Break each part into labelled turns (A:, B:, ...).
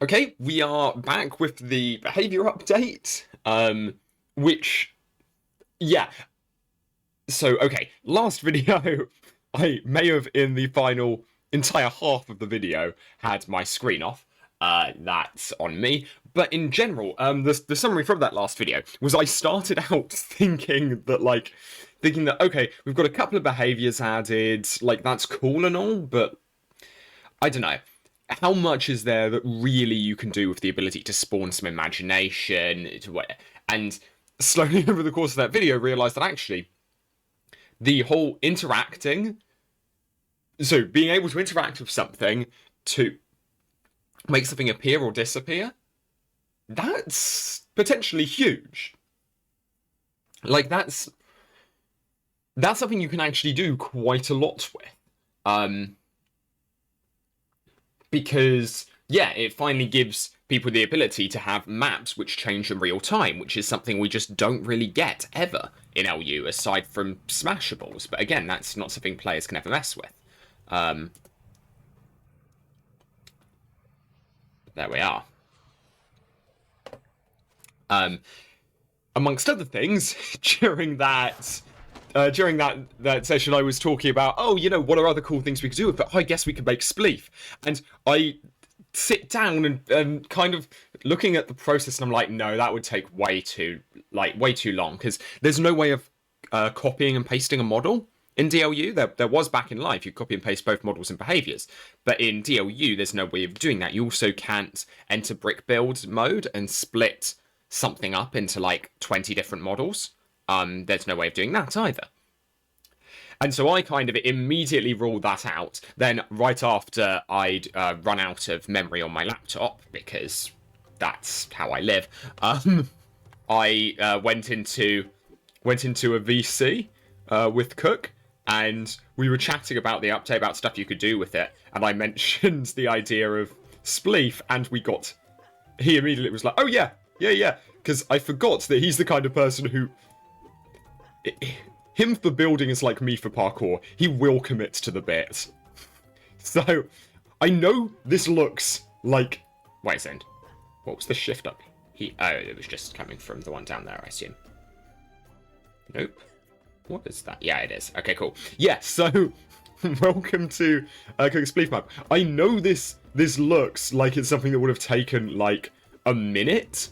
A: Okay, we are back with the behavior update. Which, yeah. So, okay, last video, I may have in the final entire half of the video had my screen off. That's on me. But in general, the summary from that last video was I started out thinking that okay, we've got a couple of behaviors added, like that's cool and all, but I don't know. How much is there that really you can do with the ability to spawn some imagination and slowly over the course of that video realized that actually the whole interacting, so being able to interact with something to make something appear or disappear, that's potentially huge. Like that's something you can actually do quite a lot with. Because yeah, it finally gives people the ability to have maps which change in real time, which is something we just don't really get ever in LU aside from smashables. But again, that's not something players can ever mess with. There we are. Amongst other things, during that session, I was talking about, oh, you know, what are other cool things we could do with it? Oh, I guess we could make spleef. And I sit down and kind of looking at the process, and I'm like, no, that would take way too long, because there's no way of copying and pasting a model. In DLU, there was back in life, you copy and paste both models and behaviors. But in DLU, there's no way of doing that. You also can't enter brick build mode and split something up into like 20 different models. There's no way of doing that either. And so I kind of immediately ruled that out. Then right after I'd run out of memory on my laptop, because that's how I live, I went into a VC with Cook, and we were chatting about the update, about stuff you could do with it, and I mentioned the idea of spleef, and he immediately was like, oh yeah, because I forgot that he's the kind of person who, him for building is like me for parkour. He will commit to the bit. So, I know this looks like, wait a second, what was the shift up? It was just coming from the one down there, I assume. Nope. What is that? Yeah, it is. Okay, cool. Yeah, so welcome to Cook's Spleef map. I know this looks like it's something that would have taken like a minute.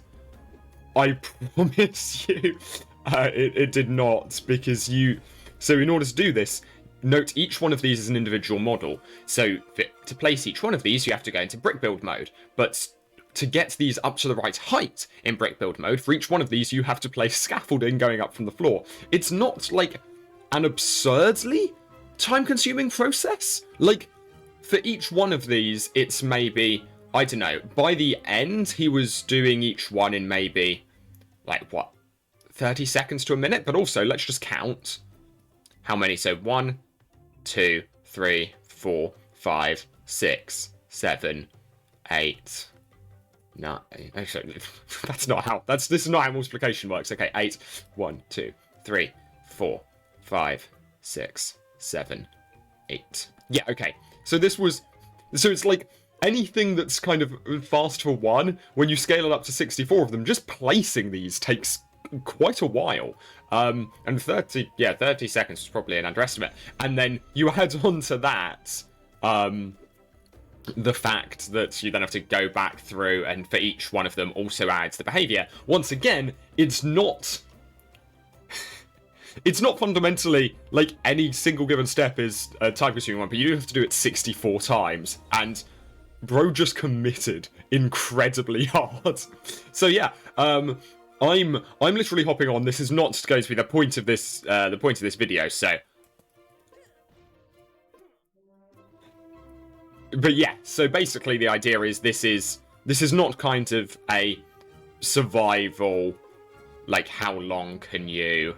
A: I promise you, it did not, because so in order to do this, note each one of these is an individual model. So to place each one of these, you have to go into brick build mode. But to get these up to the right height in brick build mode, for each one of these, you have to place scaffolding going up from the floor. It's not like an absurdly time-consuming process. Like, for each one of these, it's maybe, I don't know, by the end, he was doing each one in maybe, like, what, 30 seconds to a minute? But also, let's just count how many. So 1, 2, 3, 4, 5, 6, 7, 8... No, actually, this is not how multiplication works. Okay, 8, 1, 2, 3, 4, 5, 6, 7, 8. Yeah, okay. So it's like anything that's kind of fast for one, when you scale it up to 64 of them, just placing these takes quite a while. And 30 seconds is probably an underestimate. And then you add on to that, the fact that you then have to go back through and for each one of them also adds the behavior. Once again, it's not fundamentally like any single given step is a time consuming one, but you have to do it 64 times, and bro just committed incredibly hard. So yeah, I'm literally hopping on. This is not going to be the point of this video, so but yeah, so basically the idea is this is not kind of a survival, like how long can you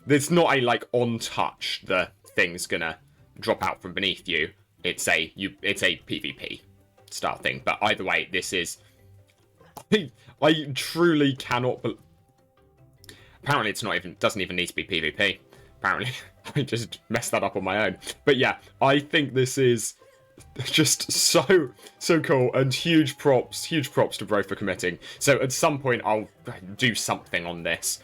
A: it's not a like on touch the thing's gonna drop out from beneath you. It's a PvP style thing. But either way, this is I truly cannot apparently it's not even doesn't even need to be PvP. Apparently I just messed that up on my own. But yeah, I think this is Just so cool, and huge props to Bro for committing. So at some point I'll do something on this.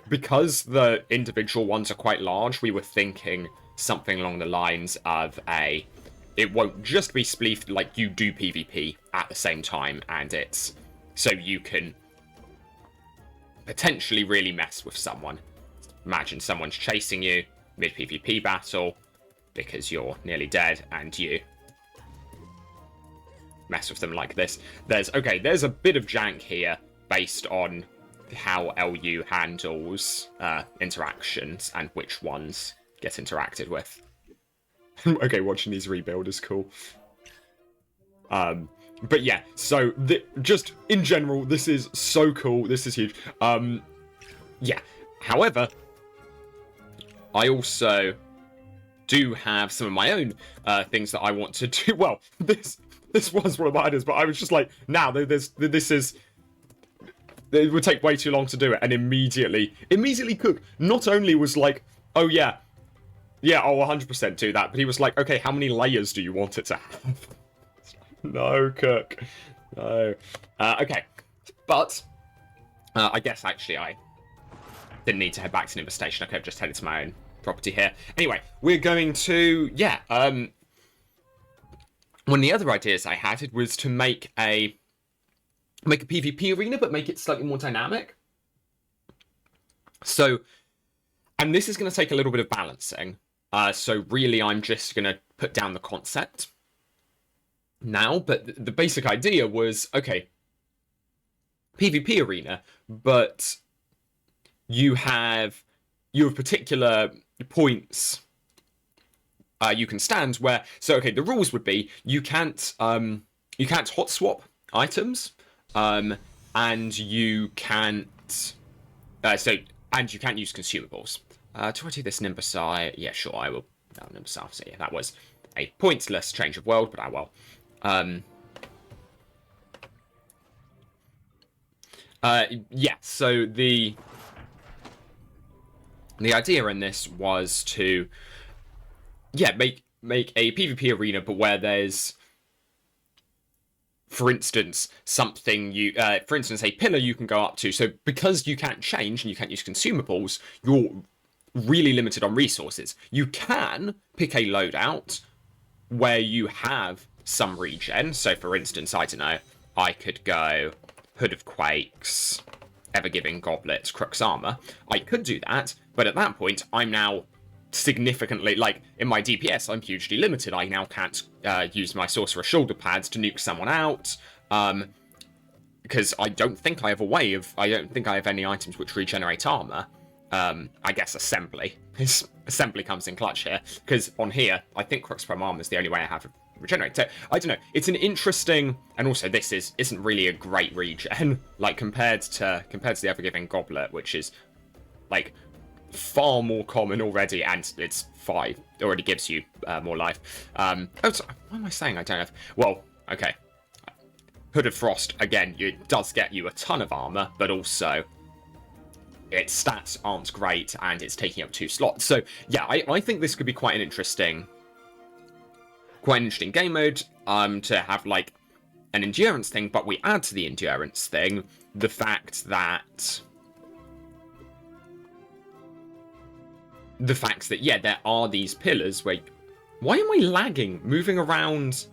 A: Because the individual ones are quite large, we were thinking something along the lines of it won't just be spleef, like you do PvP at the same time, and it's so you can potentially really mess with someone. Imagine someone's chasing you mid PvP battle because you're nearly dead, and you mess with them like this. There's a bit of jank here based on how LU handles interactions and which ones get interacted with. Okay, watching these rebuild is cool. But yeah, so just in general, this is so cool. This is huge. Yeah. However, I also do have some of my own things that I want to do. Well, this was one of my ideas, but I was just like, now this is. It would take way too long to do it, and immediately Cook not only was like, oh yeah, I'll 100% do that, but he was like, okay, how many layers do you want it to have? No, Cook, no. Okay, but I guess actually I didn't need to head back to Nimbus Station. I could have just headed to my own property here. Anyway, we're going to one of the other ideas I had was to make a PvP arena, but make it slightly more dynamic. So, and this is going to take a little bit of balancing. So really, I'm just going to put down the concept now. But the basic idea was, okay, PvP arena, but you have particular points you can stand where. So okay, the rules would be you can't hot swap items. And you can't, and you can't use consumables. Do I do this Nimbusai? Yeah, sure, I will. No, Nimbusai, so yeah, that was a pointless change of world, but I will. Yeah, so the idea in this was to, make a PvP arena, but where there's, for instance, for instance, a pillar you can go up to. So because you can't change and you can't use consumables, you're really limited on resources. You can pick a loadout where you have some regen. So for instance, I don't know, I could go Hood of Quakes, Ever-Giving Goblets, Crux Armor. I could do that, but at that point, I'm now significantly, like, in my DPS, I'm hugely limited. I now can't use my Sorcerer Shoulder Pads to nuke someone out, because I don't think I have any items which regenerate armor. I guess Assembly. Assembly comes in clutch here, because on here, I think Crux Prime Armor is the only way I have to regenerate. So, I don't know, it's an interesting, and also this isn't really a great regen, like, compared to the Ever-Giving Goblet, which is, like, far more common already, and it's 5. It already gives you more life. What am I saying? I don't know. Well, okay. Hood of Frost, again, it does get you a ton of armor, but also its stats aren't great, and it's taking up 2 slots. So, yeah, I think this could be quite an interesting game mode, to have, like, an endurance thing, but we add to the endurance thing the fact that, yeah, there are these pillars where... Why am I lagging? Moving around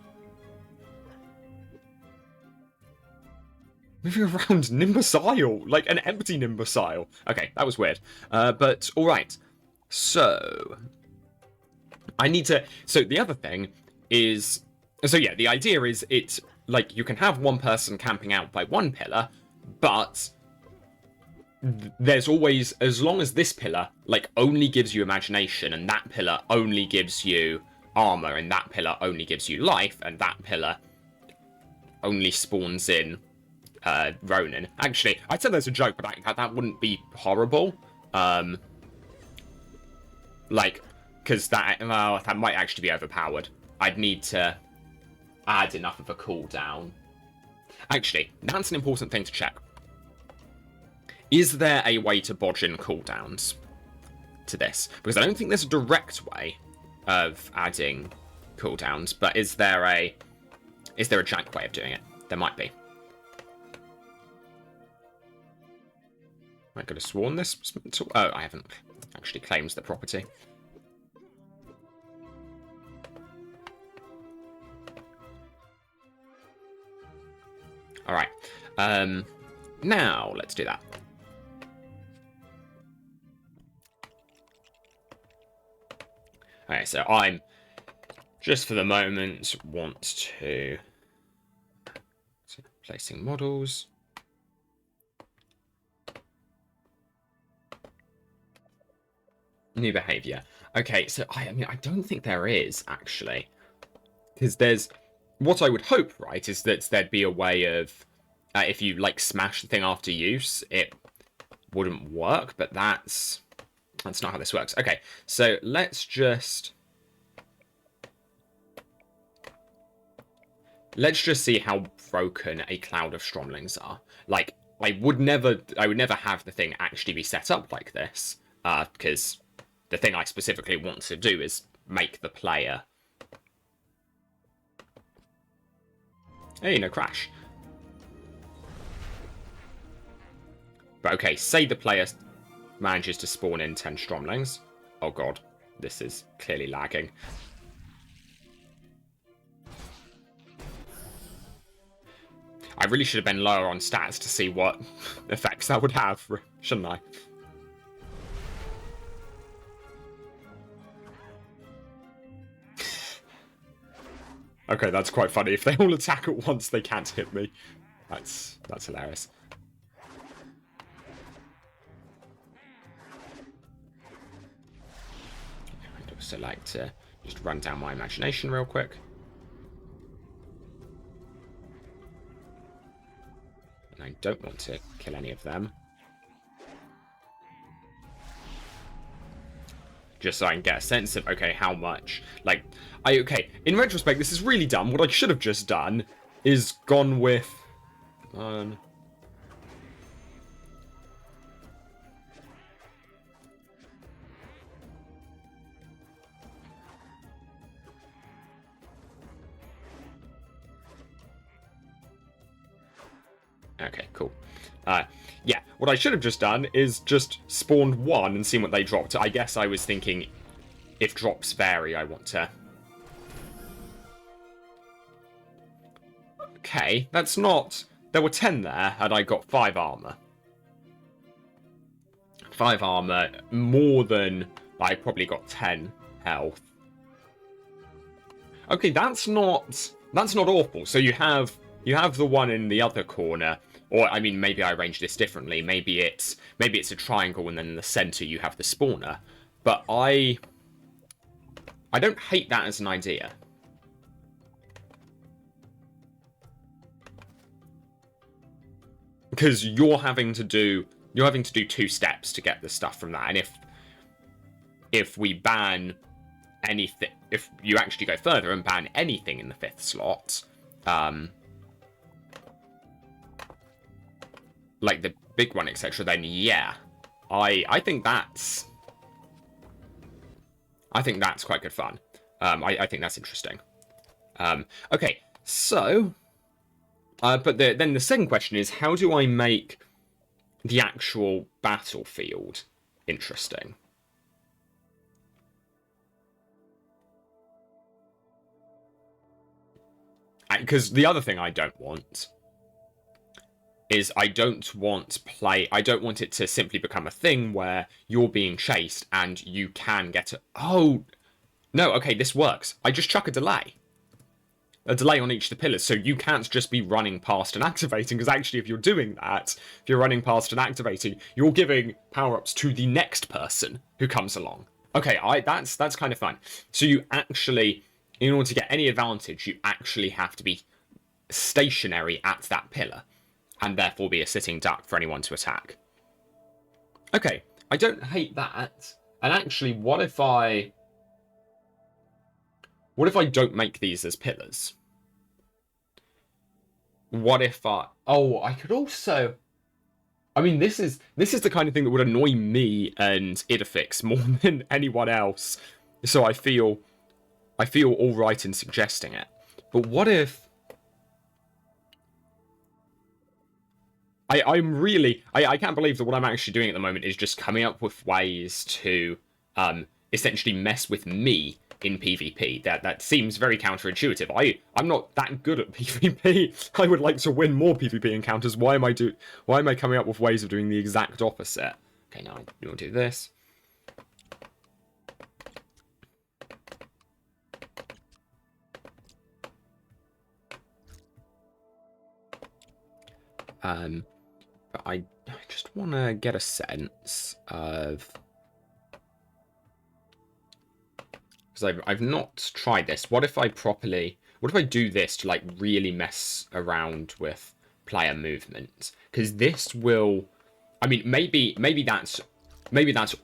A: Nimbus Isle, like an empty Nimbus Isle. Okay, that was weird. But, alright. So, I need to... So, the other thing is... So, yeah, the idea is it's, like, you can have one person camping out by one pillar, but there's always, as long as this pillar, like, only gives you imagination, and that pillar only gives you armor, and that pillar only gives you life, and that pillar only spawns in Ronin. Actually, I'd say there's a joke, but that wouldn't be horrible. Like, because that might actually be overpowered. I'd need to add enough of a cooldown. Actually, that's an important thing to check. Is there a way to bodge in cooldowns to this? Because I don't think there's a direct way of adding cooldowns, but is there a jank way of doing it? There might be. I could have sworn this. Oh, I haven't actually claimed the property. All right. Now let's do that. Okay, so I'm just for the moment want to placing models. New behavior. Okay, so I mean I don't think there is actually, because there's what I would hope, right, is that there'd be a way of if you like smash the thing after use, it wouldn't work, but that's not how this works. Okay, so let's just see how broken a cloud of Stromlings are. Like, I would never have the thing actually be set up like this, because the thing I specifically want to do is make the player. Hey, no crash. But okay, say the player manages to spawn in 10 Stromlings. Oh god, this is clearly lagging. I really should have been lower on stats to see what effects that would have, shouldn't I? Okay, that's quite funny. If they all attack at once, they can't hit me. That's hilarious. I'd also like to just run down my imagination real quick. And I don't want to kill any of them. Just so I can get a sense of, okay, how much, like, okay, in retrospect, this is really dumb. What I should have just done is gone with, okay, cool. Yeah, what I should have just done is just spawned one and seen what they dropped. I guess I was thinking, if drops vary, I want to... Okay, that's not... There were 10 there, and I got 5 armor. 5 armor, more than... I probably got 10 health. Okay, that's not awful. So you have the one in the other corner. Or, I mean, maybe I arranged this differently. Maybe it's a triangle and then in the center you have the spawner. But I don't hate that as an idea. Because you're having to do 2 steps to get the stuff from that. And if we ban anything, if you actually go further and ban anything in the 5th slot, like the big one, etc., then yeah, I think that's quite good fun. I think that's interesting. Okay, so, but then the second question is, how do I make the actual battlefield interesting? Because the other thing I don't want is I don't want it to simply become a thing where you're being chased and you can get to... Oh, no, okay, this works. I just chuck a delay. A delay on each of the pillars, so you can't just be running past and activating, because actually if you're doing that, if you're running past and activating, you're giving power-ups to the next person who comes along. Okay, that's kind of fun. So you actually, in order to get any advantage, you actually have to be stationary at that pillar, and therefore be a sitting duck for anyone to attack. Okay, I don't hate that. And actually, what if I don't make these as pillars? What if I could also... I mean, this is the kind of thing that would annoy me and Idafix more than anyone else. So I feel I feel all right in suggesting it. But what if... I can't believe that what I'm actually doing at the moment is just coming up with ways to essentially mess with me in PvP. That seems very counterintuitive. I'm not that good at PvP. I would like to win more PvP encounters. Why am I coming up with ways of doing the exact opposite? Okay, now I will do this. But I just want to get a sense of... Because I've not tried this. What if I do this to, like, really mess around with player movement? Because this will... I mean, maybe that's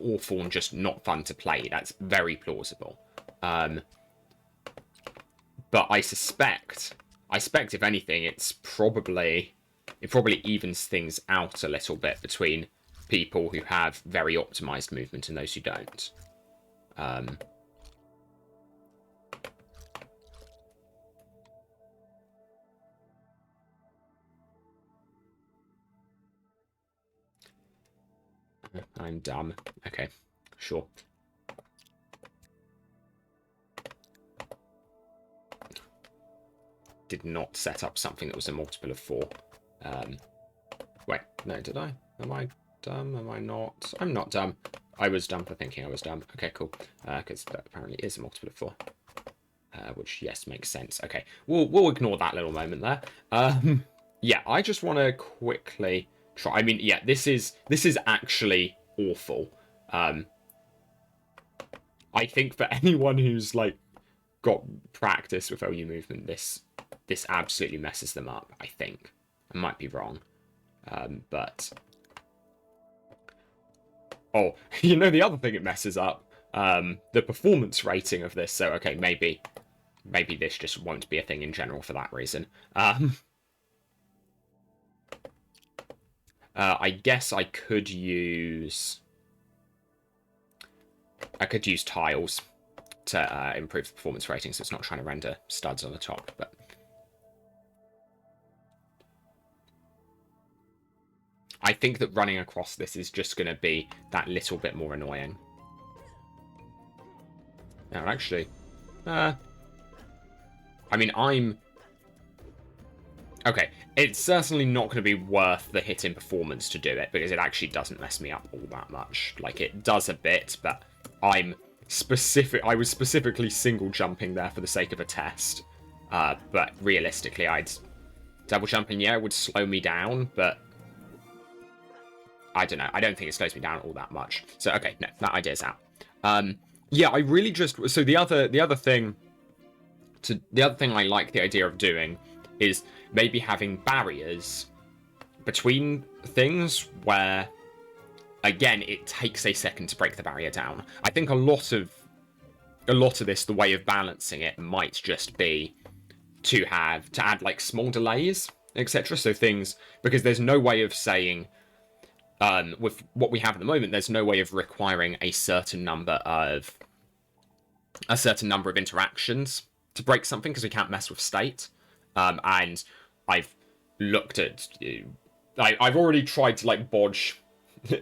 A: awful and just not fun to play. That's very plausible. But I suspect if anything, it probably evens things out a little bit between people who have very optimized movement and those who don't. I'm dumb. Okay, sure. Did not set up something that was a multiple of 4. Wait, no, did I? Am I dumb? Am I not? I'm not dumb. I was dumb for thinking I was dumb. Okay, cool. Because that apparently is a multiple of 4. Which, yes, makes sense. Okay, we'll ignore that little moment there. Yeah, I just want to quickly try. I mean, yeah, this is actually awful. I think for anyone who's, like, got practice with OU movement, this absolutely messes them up, I think. I might be wrong. But... Oh, you know the other thing it messes up? The performance rating of this. So, okay, maybe this just won't be a thing in general for that reason. I guess I could use tiles to improve the performance rating, so it's not trying to render studs on the top, but... I think that running across this is just going to be that little bit more annoying. Now, actually... I mean, okay, it's certainly not going to be worth the hit in performance to do it, because it actually doesn't mess me up all that much. Like, it does a bit, but I was specifically single jumping there for the sake of a test. But realistically, double jumping, yeah, would slow me down, but I don't know. I don't think it slows me down all that much. So, okay, no, that idea's out. Yeah, I really just... So the other thing I like the idea of doing is maybe having barriers between things where, again, it takes a second to break the barrier down. I think a lot of this, the way of balancing it might just be to add like small delays, etc. So things, because there's no way of saying, with what we have at the moment, there's no way of requiring a certain number of interactions to break something, because we can't mess with state. And I've looked at... I've already tried to, like, bodge,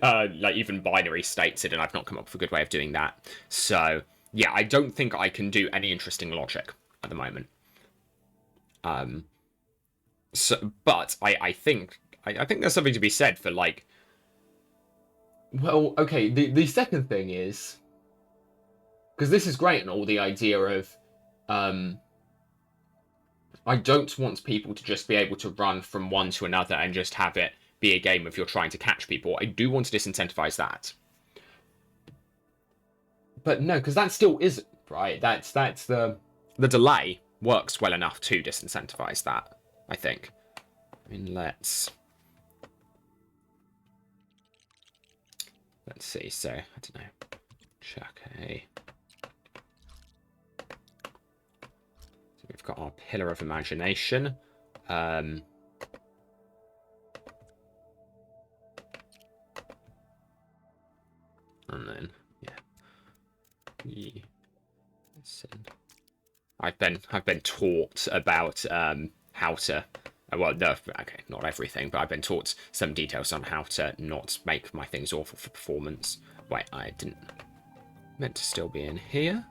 A: like, even binary states it, and I've not come up with a good way of doing that. So, yeah, I don't think I can do any interesting logic at the moment. But I think there's something to be said for, like... Well, okay, the second thing is... Because this is great and all, the idea of... I don't want people to just be able to run from one to another and just have it be a game of you're trying to catch people. I do want to disincentivize that. But no, because that still isn't, right? That's the delay works well enough to disincentivize that, I think. I mean, let's see. So, I don't know. Chuck a... We've got our pillar of imagination. And then, yeah. Listen. I've been taught about how to. Well, no, okay, not everything, but I've been taught some details on how to not make my things awful for performance. Wait, I didn't meant to still be in here.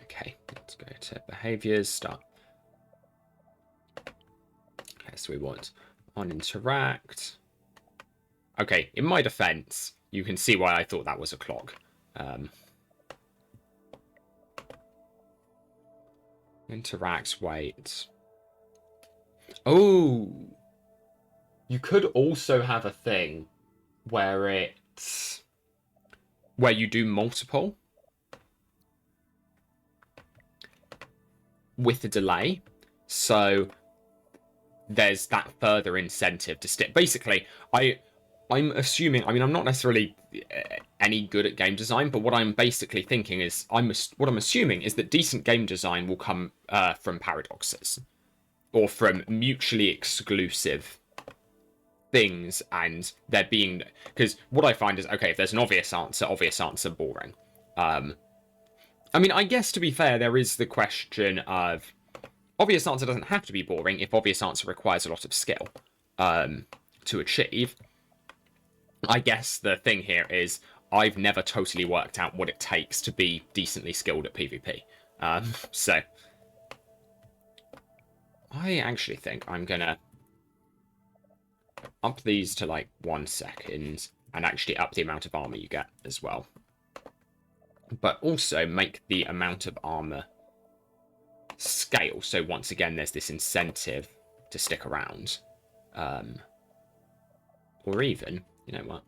A: Okay, let's go to behaviours. Start. Okay, so we want on interact. Okay, in my defense, you can see why I thought that was a clock. Interact, wait. Oh! You could also have a thing where it's... where you do multiple with a delay. So there's that further incentive to stick. Basically, I'm assuming, I mean, I'm not necessarily any good at game design, but what I'm basically thinking is, what I'm assuming is that decent game design will come from paradoxes, or from mutually exclusive things, and there being, because what I find is, okay, if there's an obvious answer, boring. I mean, I guess to be fair, there is the question of, obvious answer doesn't have to be boring if obvious answer requires a lot of skill to achieve. I guess the thing here is I've never totally worked out what it takes to be decently skilled at PvP. So I actually think I'm gonna up these to like 1 second and actually up the amount of armor you get as well. But also make the amount of armor scale. So once again, there's this incentive to stick around. Or even, you know what?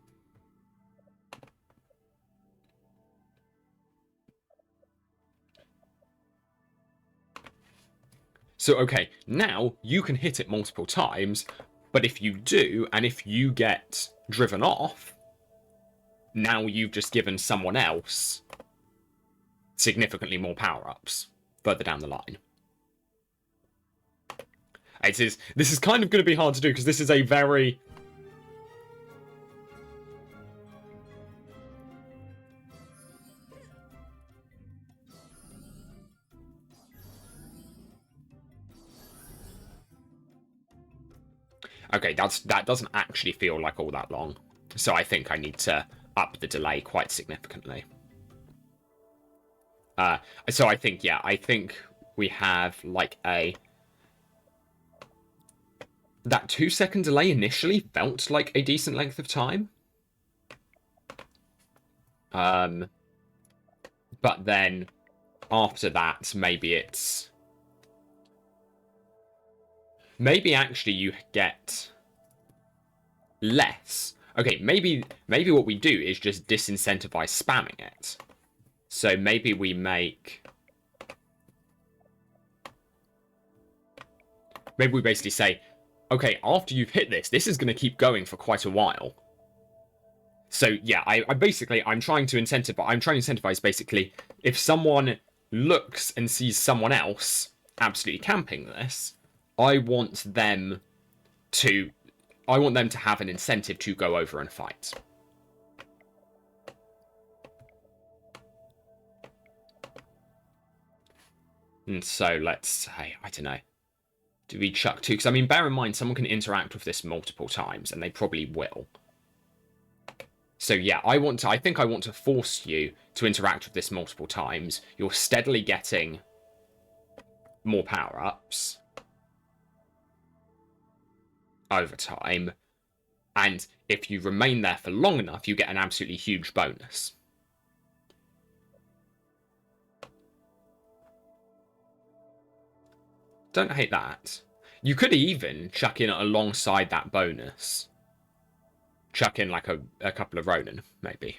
A: So, okay, now you can hit it multiple times, but if you do, and if you get driven off, now you've just given someone else significantly more power-ups further down the line. This is kind of going to be hard to do, because this is a very... Okay, that doesn't actually feel like all that long. So I think I need to up the delay quite significantly. So I think, yeah, I think we have like a... That 2-second delay initially felt like a decent length of time. But then after that, maybe it's... Maybe actually you get less. Okay, maybe what we do is just disincentivize spamming it. So maybe we make... Maybe we basically say, okay, after you've hit this, this is going to keep going for quite a while. So yeah, I'm trying to incentivize basically, if someone looks and sees someone else absolutely camping this, I want them to have an incentive to go over and fight. And so let's say, I don't know, do we chuck 2? Because I mean, bear in mind, someone can interact with this multiple times, and they probably will. So yeah, I think I want to force you to interact with this multiple times. You're steadily getting more power-ups over time, and if you remain there for long enough, you get an absolutely huge bonus. Don't hate that. You could even chuck in alongside that bonus, chuck in like a couple of Ronin, maybe.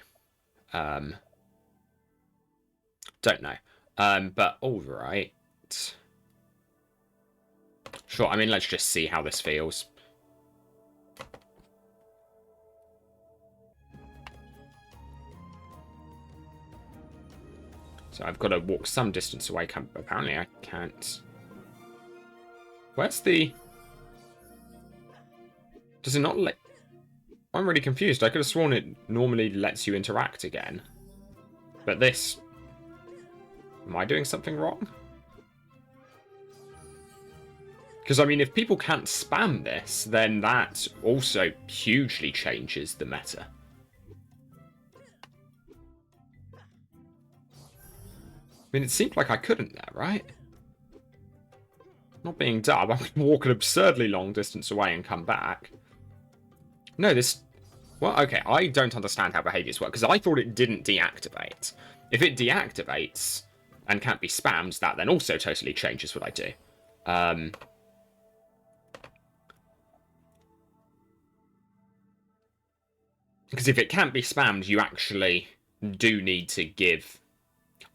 A: Don't know. But alright. Sure, I mean, let's just see how this feels. So I've got to walk some distance away. Apparently I can't. Where's the... Does it not let... I'm really confused. I could have sworn it normally lets you interact again. But this... Am I doing something wrong? Because, I mean, if people can't spam this, then that also hugely changes the meta. I mean, it seemed like I couldn't there, right? Not being dumb, I can walk an absurdly long distance away and come back. No, this... Well, okay, I don't understand how behaviours work, because I thought it didn't deactivate. If it deactivates and can't be spammed, that then also totally changes what I do. Because if it can't be spammed, you actually do need to give...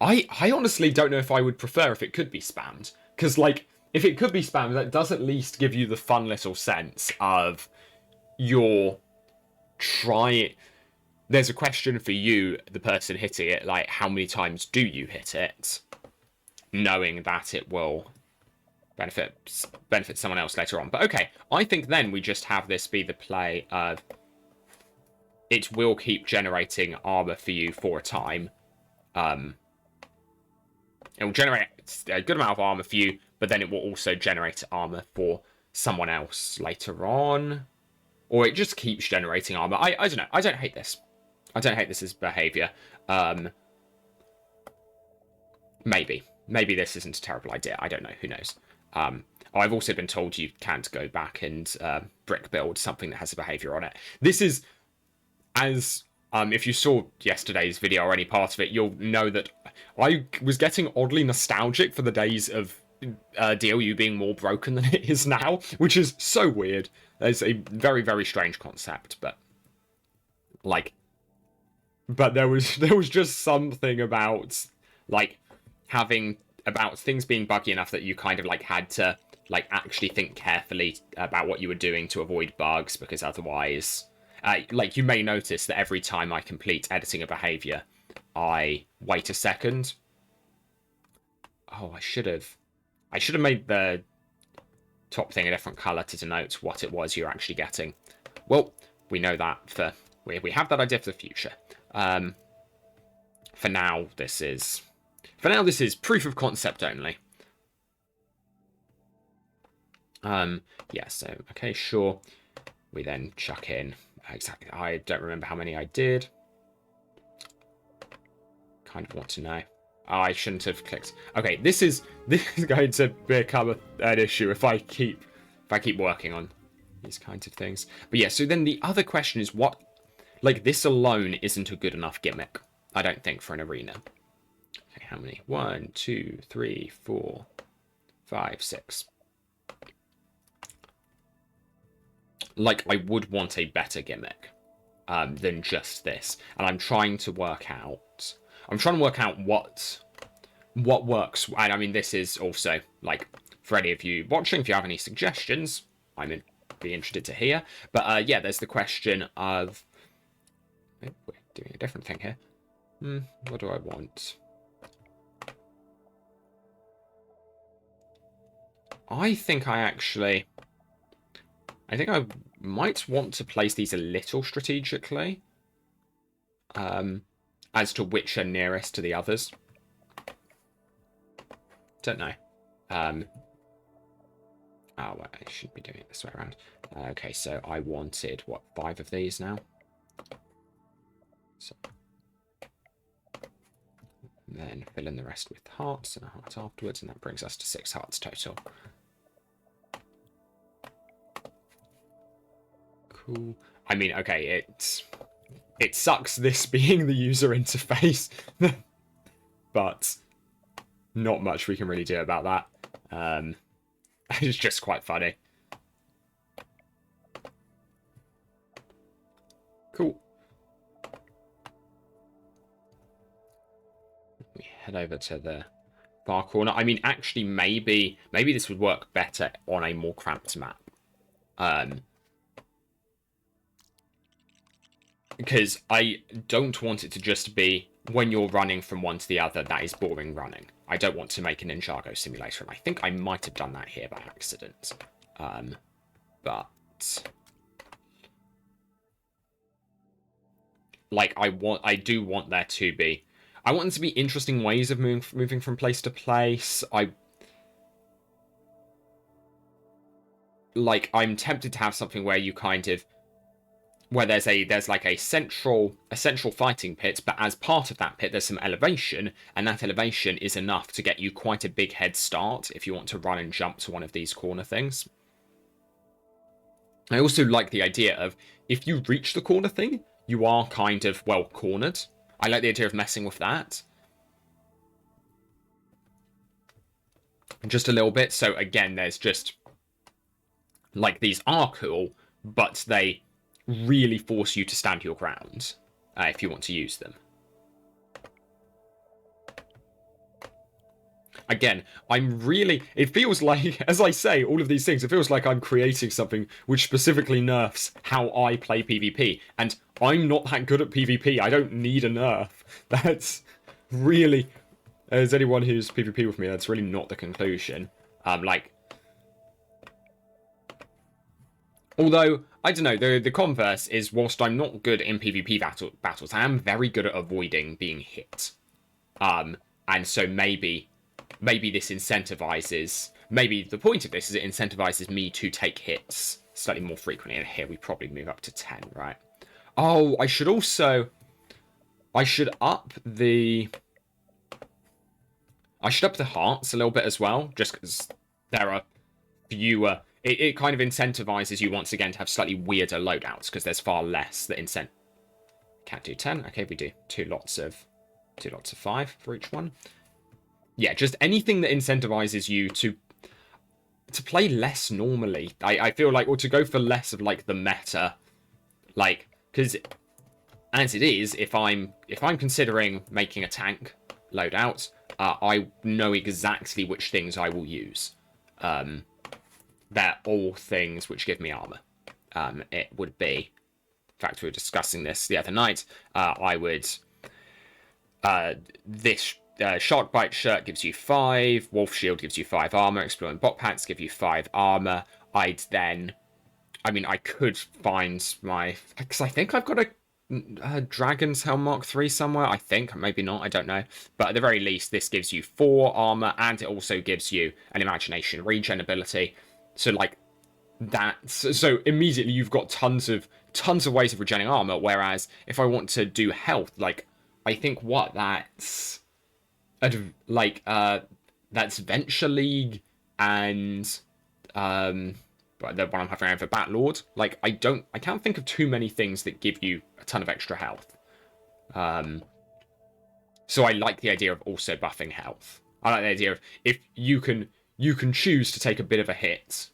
A: I honestly don't know if I would prefer if it could be spammed. Because, like, if it could be spammed, that does at least give you the fun little sense of you're trying... There's a question for you, the person hitting it, like, how many times do you hit it? Knowing that it will benefit someone else later on. But okay, I think then we just have this be the play of... It will keep generating armor for you for a time. It will generate a good amount of armor for you, but then it will also generate armor for someone else later on. Or it just keeps generating armor. I don't know. I don't hate this. I don't hate this as behavior. Maybe. Maybe this isn't a terrible idea. I don't know. Who knows? I've also been told you can't go back and brick build something that has a behavior on it. This is... As if you saw yesterday's video or any part of it, you'll know that I was getting oddly nostalgic for the days of DLU being more broken than it is now, which is so weird. It's a very, very strange concept, but like, but there was just something about like about things being buggy enough that you kind of like had to like actually think carefully about what you were doing to avoid bugs, because otherwise. Like, you may notice that every time I complete editing a behavior, I wait a second. Oh, I should have made the top thing a different color to denote what it was you're actually getting. Well, we know that we have that idea for the future. For now, this is proof of concept only. Yeah, so, okay, sure. We then chuck in... Exactly. I don't remember how many I did. Kind of want to know. Oh, I shouldn't have clicked. Okay, this is going to become an issue if I keep working on these kinds of things. But yeah, so then the other question is what... Like, this alone isn't a good enough gimmick, I don't think, for an arena. Okay, how many? 1, 2, 3, 4, 5, 6. Like, I would want a better gimmick than just this. And I'm trying to work out... what works. And I mean, this is also, like, for any of you watching, if you have any suggestions, I'd be interested to hear. But, yeah, there's the question of... Oh, we're doing a different thing here. What do I want? I think I might want to place these a little strategically. As to which are nearest to the others. Don't know. Oh, well, I should be doing it this way around. Okay, so I wanted, what, 5 of these now? So. Then fill in the rest with hearts and a heart afterwards, and that brings us to 6 hearts total. Cool. I mean, okay, it sucks this being the user interface, but not much we can really do about that. It's just quite funny. Cool. We head over to the far corner. I mean, actually, maybe this would work better on a more cramped map. Because I don't want it to just be when you're running from one to the other, that is boring running. I don't want to make a Ninjago simulator, and I think I might have done that here by accident. But like, I do want there to be... I want them to be interesting ways of moving from place to place. I'm tempted to have something where you kind of, where there's like a central fighting pit, but as part of that pit there's some elevation, and that elevation is enough to get you quite a big head start if you want to run and jump to one of these corner things. I also like the idea of, if you reach the corner thing, you are kind of, well, cornered. I like the idea of messing with that just a little bit. So again, there's just, like, these are cool, but they really force you to stand your ground if you want to use them. Again, it feels like, as I say all of these things, it feels like I'm creating something which specifically nerfs how I play PvP, and I'm not that good at PvP. I don't need a nerf. That's really, as anyone who's PvP with me, that's really not the conclusion. Although, I don't know, the converse is, whilst I'm not good in PvP battles, I am very good at avoiding being hit. And so maybe this incentivizes, maybe the point of this is it incentivizes me to take hits slightly more frequently. And here we probably move up to 10, right? Oh, I should up the hearts a little bit as well, just because there are fewer. It kind of incentivizes you once again to have slightly weirder loadouts, because there's far less that incent. Can't do 10. Okay, we do two lots of 5 for each one. Yeah, just anything that incentivizes you to play less normally. I feel like, or to go for less of like the meta, like, because as it is, if I'm considering making a tank loadout, I know exactly which things I will use. They're all things which give me armor. It would be, in fact, we were discussing this the other night. I would, this Shark Bite shirt gives you 5, Wolf Shield gives you 5 armor, Exploring Bot Pants give you 5 armor. I could find because I think I've got a Dragon's Helm Mark 3 somewhere. I think, maybe not, I don't know. But at the very least, this gives you 4 armor, and it also gives you an Imagination regen ability. So like that, so immediately you've got tons of ways of regenerating armor. Whereas if I want to do health, like, I think that's Venture League and the one I'm having over Bat Lord. Like, I can't think of too many things that give you a ton of extra health. So I like the idea of also buffing health. I like the idea of, if you can choose to take a bit of a hit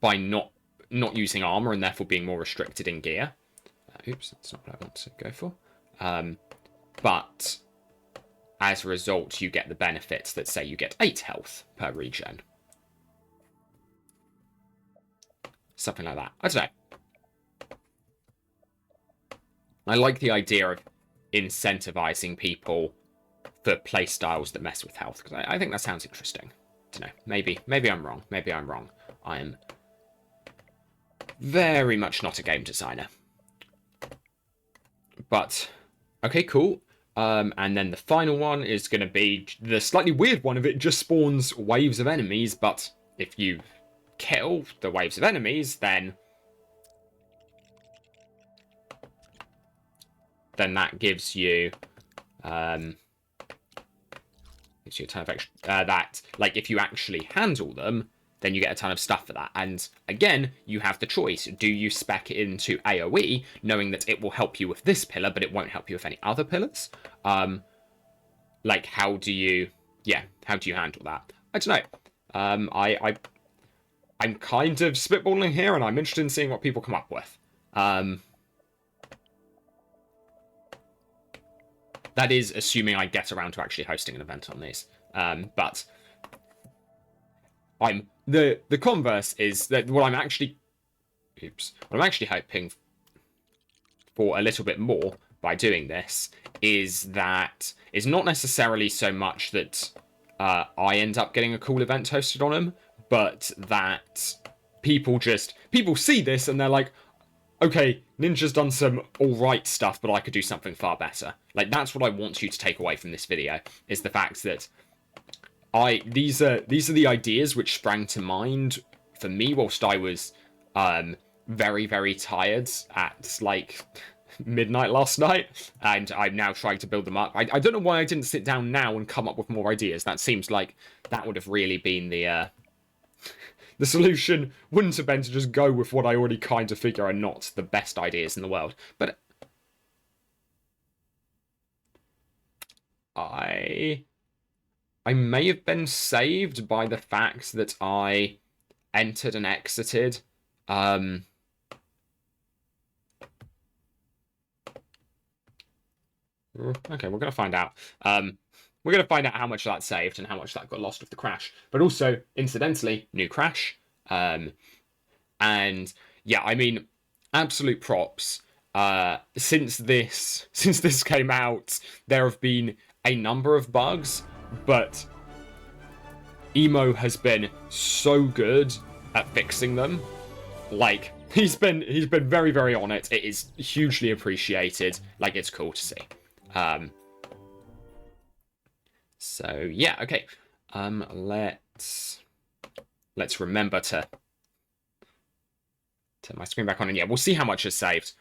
A: by not using armor and therefore being more restricted in gear. Oops, that's not what I want to go for. But as a result, you get the benefits that say you get 8 health per regen. Something like that. I don't know. I like the idea of incentivizing people for playstyles that mess with health, because I think that sounds interesting. I don't know. Maybe I'm wrong. Maybe I'm wrong. I am very much not a game designer. But, okay, cool. And then the final one is going to be the slightly weird one of it just spawns waves of enemies, but if you kill the waves of enemies, then that gives you a ton of extra, that, like, if you actually handle them, then you get a ton of stuff for that. And again, you have the choice. Do you spec it into AoE, knowing that it will help you with this pillar, but it won't help you with any other pillars? Like, how do you handle that? I don't know. I'm kind of spitballing here, and I'm interested in seeing what people come up with. That is assuming I get around to actually hosting an event on these. But the converse is that what I'm actually hoping for a little bit more by doing this is not necessarily so much that I end up getting a cool event hosted on them, but that people see this and they're like, okay, Ninja's done some alright stuff, but I could do something far better. Like, that's what I want you to take away from this video, is the fact that these are the ideas which sprang to mind for me whilst I was very, very tired at like midnight last night, and I'm now trying to build them up. I don't know why I didn't sit down now and come up with more ideas. That seems like that would have really been the solution. Wouldn't have been to just go with what I already kind of figure are not the best ideas in the world. But I may have been saved by the fact that I entered and exited. Okay, we're going to find out. We're going to find out how much that saved and how much that got lost with the crash. But also, incidentally, new crash. And yeah, I mean, absolute props. Since this came out, there have been a number of bugs, but Emo has been so good at fixing them. Like, he's been very, very on it. It is hugely appreciated. Like, it's cool to see. So yeah, okay. Let's remember to turn my screen back on, and yeah, we'll see how much is saved.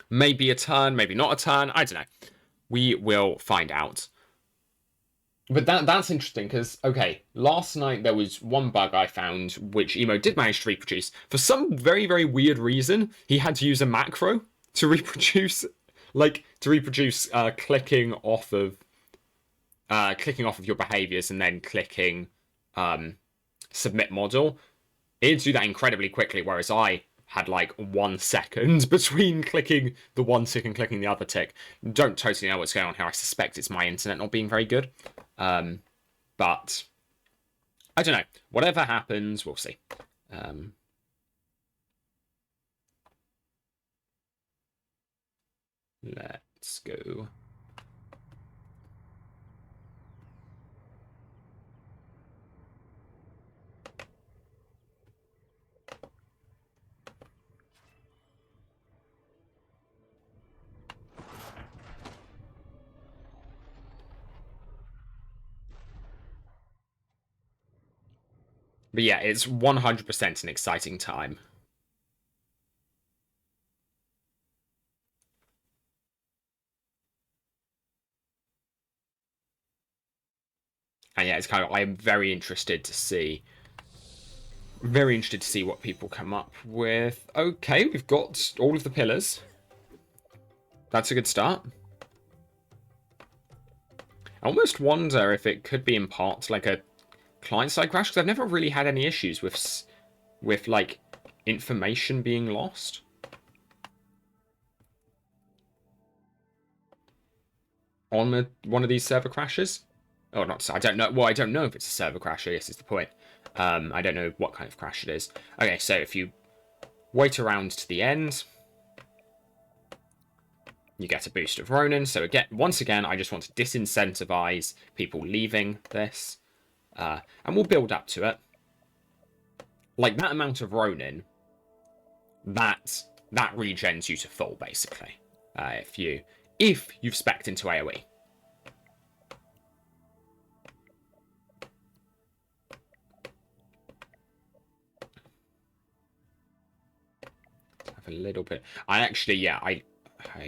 A: Maybe a turn, maybe not a turn. I don't know. We will find out. But that's interesting because, okay, last night there was one bug I found which Emo did manage to reproduce. For some very, very weird reason, he had to use a macro to reproduce, clicking off of your behaviors and then clicking submit model. It'd do that incredibly quickly, whereas I had like 1 second between clicking the one tick and clicking the other tick. Don't totally know what's going on here. I suspect it's my internet not being very good. But I don't know. Whatever happens, we'll see. Let's go. But yeah, it's 100% an exciting time. And yeah, it's kind of, I am very interested to see what people come up with. Okay, we've got all of the pillars. That's a good start. I almost wonder if it could be in part like a client-side crash, because I've never really had any issues with like information being lost. On one of these server crashes. Oh, not. I don't know. Well, I don't know if it's a server crash. I guess is the point. I don't know what kind of crash it is. Okay, so if you wait around to the end, you get a boost of Ronin. So again, once again, I just want to disincentivize people leaving this, and we'll build up to it. Like that amount of Ronin, that regens you to full basically. If you've spec'd into AoE. A little bit. I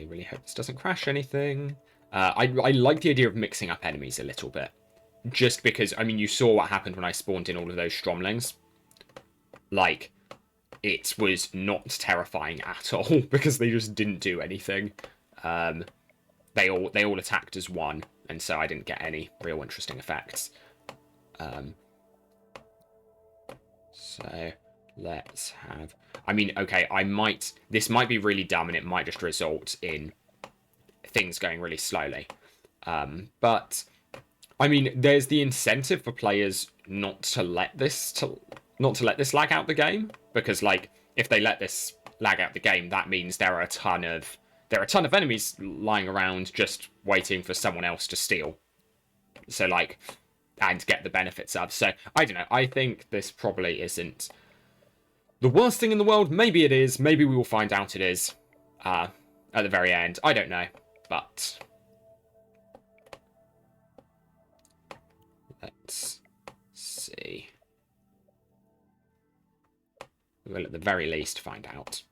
A: really hope this doesn't crash anything. I like the idea of mixing up enemies a little bit, just because I mean you saw what happened when I spawned in all of those Stromlings. Like, it was not terrifying at all because they just didn't do anything. They all attacked as one, and so I didn't get any real interesting effects. So let's have. I mean, okay, this might be really dumb and it might just result in things going really slowly. But, I mean, there's the incentive for players not to let this lag out the game. Because, like, if they let this lag out the game, that means there are a ton of enemies lying around just waiting for someone else to steal. So, like, and get the benefits of. So, I don't know. I think this probably isn't the worst thing in the world. Maybe it is. Maybe we will find out it is. at the very end. I don't know, but let's see. We'll at the very least find out.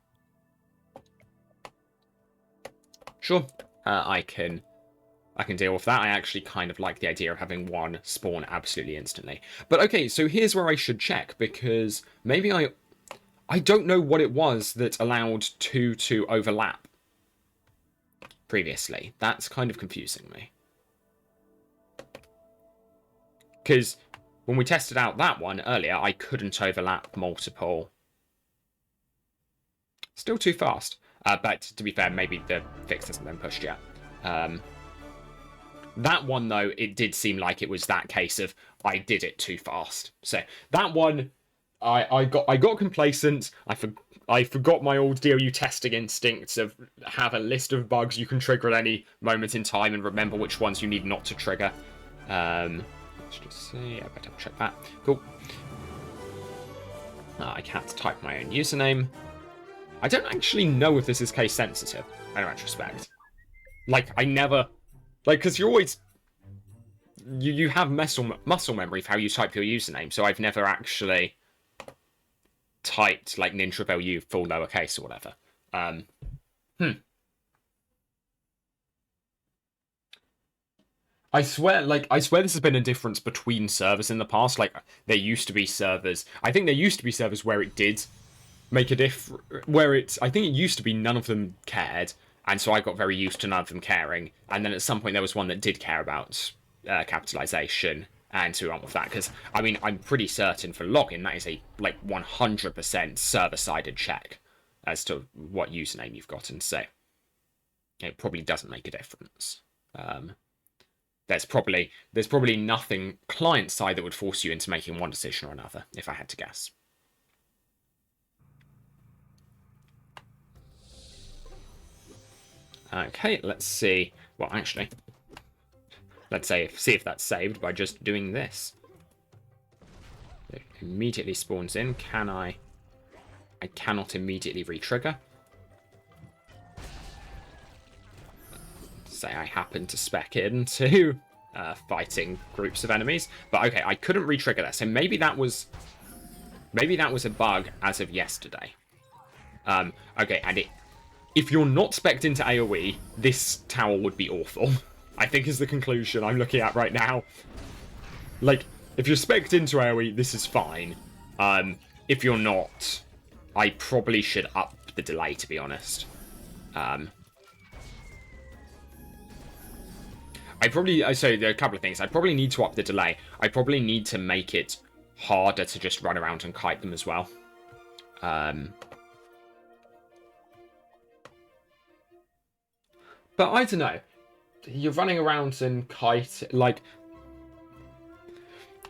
A: Sure, I can deal with that. I actually kind of like the idea of having one spawn absolutely instantly. But okay, so here's where I should check, because maybe I don't know what it was that allowed two to overlap previously. That's kind of confusing me. Because when we tested out that one earlier, I couldn't overlap multiple. Still too fast. But to be fair, maybe the fix hasn't been pushed yet. That one, though, it did seem like it was that case of I did it too fast. So that one, I got complacent. I forgot my old DOU testing instincts of have a list of bugs you can trigger at any moment in time and remember which ones you need not to trigger. Let's just see. I better check that. Cool. I can't type my own username. I don't actually know if this is case sensitive, in retrospect. Like, I never... Like, because you're always... You have muscle memory for how you type your username, so I've never actually typed, like, ninjaValue full lowercase or whatever. I swear this has been a difference between servers in the past. Like, there used to be servers... I think there used to be servers where it did make a I think it used to be none of them cared, and so I got very used to none of them caring, and then at some point there was one that did care about capitalization, and so we went with that, because, I mean, I'm pretty certain for login that is a, like, 100% server-sided check as to what username you've got, and so it probably doesn't make a difference. There's probably nothing client-side that would force you into making one decision or another, if I had to guess. Okay, let's see. Well, actually, let's see if that's saved by just doing this. It immediately spawns in. Can I cannot immediately re-trigger. Say I happen to spec into fighting groups of enemies, but okay, I couldn't re-trigger that. So maybe that was a bug as of yesterday. Okay, and if you're not spec'd into AoE, this tower would be awful. I think is the conclusion I'm looking at right now. Like, if you're spec'd into AoE, this is fine. If you're not, I probably should up the delay, to be honest. So there are a couple of things. I probably need to up the delay. I probably need to make it harder to just run around and kite them as well. But I don't know. You're running around and kite, like...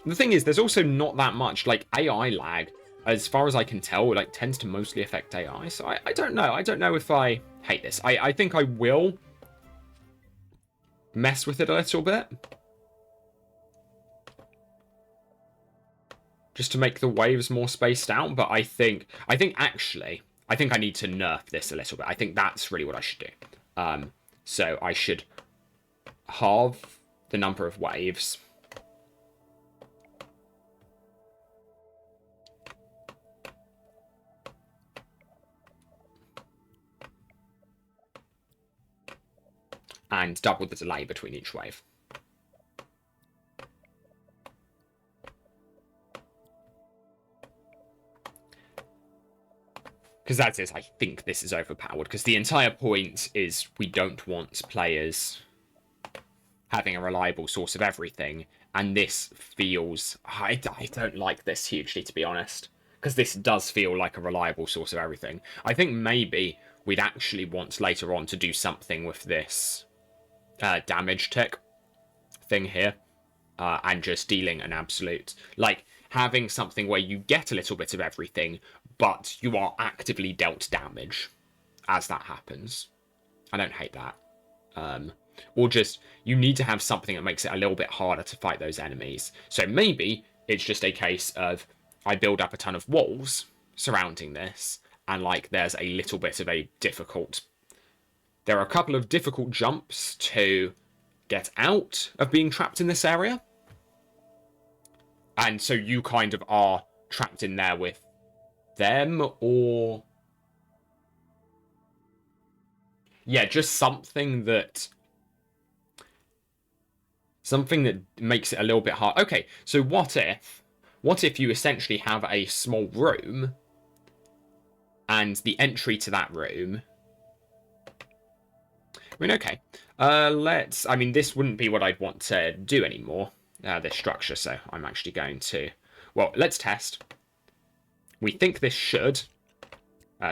A: The thing is, there's also not that much, like, AI lag, as far as I can tell, like, tends to mostly affect AI. So I don't know. I don't know if I hate this. I think I will mess with it a little bit. Just to make the waves more spaced out. But I think actually, I need to nerf this a little bit. I think that's really what I should do. So I should halve the number of waves. And double the delay between each wave. Because that's it, I think this is overpowered. Because the entire point is we don't want players having a reliable source of everything. And this feels... I don't like this hugely, to be honest. Because this does feel like a reliable source of everything. I think maybe we'd actually want later on to do something with this damage tick thing here. And just dealing an absolute... Like, having something where you get a little bit of everything, but you are actively dealt damage as that happens. I don't hate that. Or just, you need to have something that makes it a little bit harder to fight those enemies. So maybe it's just a case of I build up a ton of walls surrounding this, and like there's a little bit of a difficult there are a couple of difficult jumps to get out of being trapped in this area. And so you kind of are trapped in there with them, or... Yeah, just something that makes it a little bit hard. Okay, so what if you essentially have a small room, and the entry to that room... I mean, okay. I mean, this wouldn't be what I'd want to do anymore, this structure, so I'm actually going to... Well, let's test. We think this should.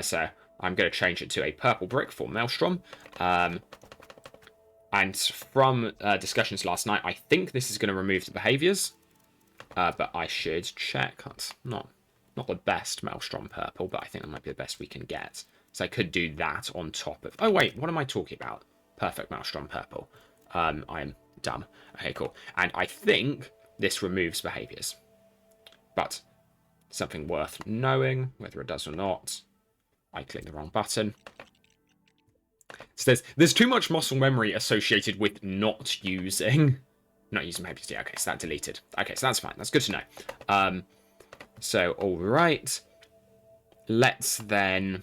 A: So I'm going to change it to a purple brick for Maelstrom. And from discussions last night, I think this is going to remove the behaviours. But I should check. That's not the best Maelstrom purple, but I think that might be the best we can get. So I could do that on top of... Oh, wait, what am I talking about? Perfect Maelstrom purple. I'm dumb. Okay, cool. And I think this removes behaviours. But something worth knowing, whether it does or not. I clicked the wrong button. So there's too much muscle memory associated with not using behaviors. Yeah, okay, so that deleted. Okay, so that's fine. That's good to know. So, all right. Let's then...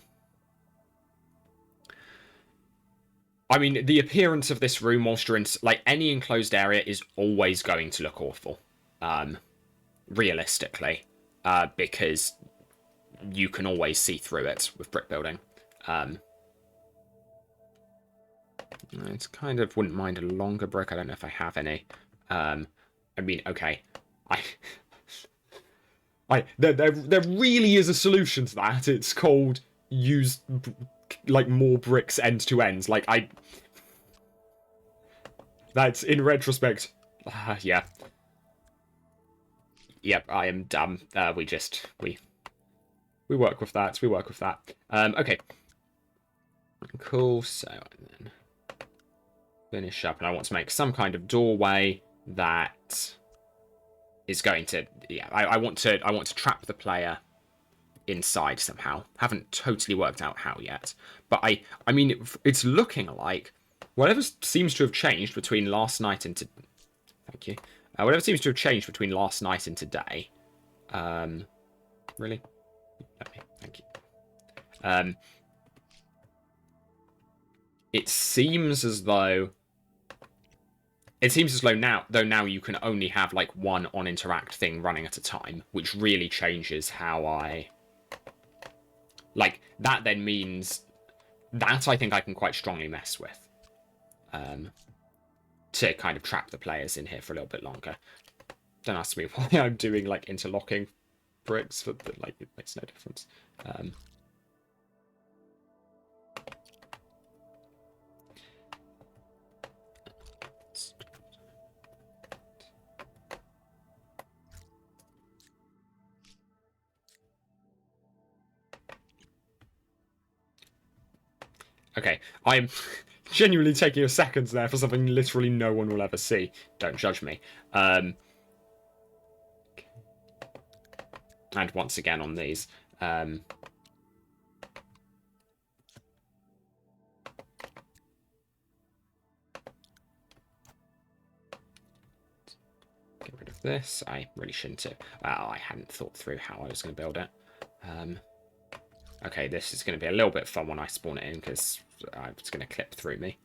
A: I mean, the appearance of this room whilst you're in... Like, any enclosed area is always going to look awful. Realistically. Because you can always see through it with brick building. I kind of wouldn't mind a longer brick. I don't know if I have any. I mean, okay. There really is a solution to that. It's called use like more bricks end to ends. Like that's in retrospect. Yeah. Yep, I am dumb. We work with that. We work with that. Okay. Cool. So then finish up, and I want to make some kind of doorway that is going to... Yeah, I want to trap the player inside somehow. Haven't totally worked out how yet, but I mean it's looking like whatever seems to have changed between last night and thank you. Whatever seems to have changed between last night and today. Really? Okay, thank you. It seems as though now you can only have like one on interact thing running at a time, which really changes how I like that. Then means that I think I can quite strongly mess with to kind of trap the players in here for a little bit longer. Don't ask me why I'm doing like interlocking bricks, but like it makes no difference. Okay, I'm genuinely taking a second there for something literally no one will ever see. Don't judge me. And once again on these. Get rid of this. I really shouldn't have. Well, I hadn't thought through how I was going to build it. Okay, this is going to be a little bit fun when I spawn it in, because it's going to clip through me.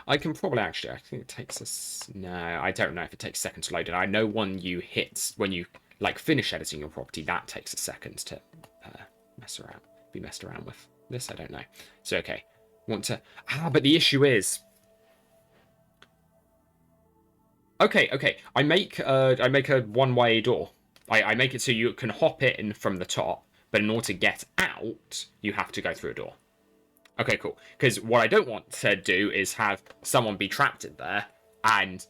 A: I can probably actually... I think it takes us... No, I don't know if it takes seconds to load it. I know when you like finish editing your property, that takes a second to be messed around with. This I don't know. So okay, want to... but the issue is... Okay. I make a one-way door. I make it so you can hop in from the top, but in order to get out, you have to go through a door. Okay, cool. Because what I don't want to do is have someone be trapped in there and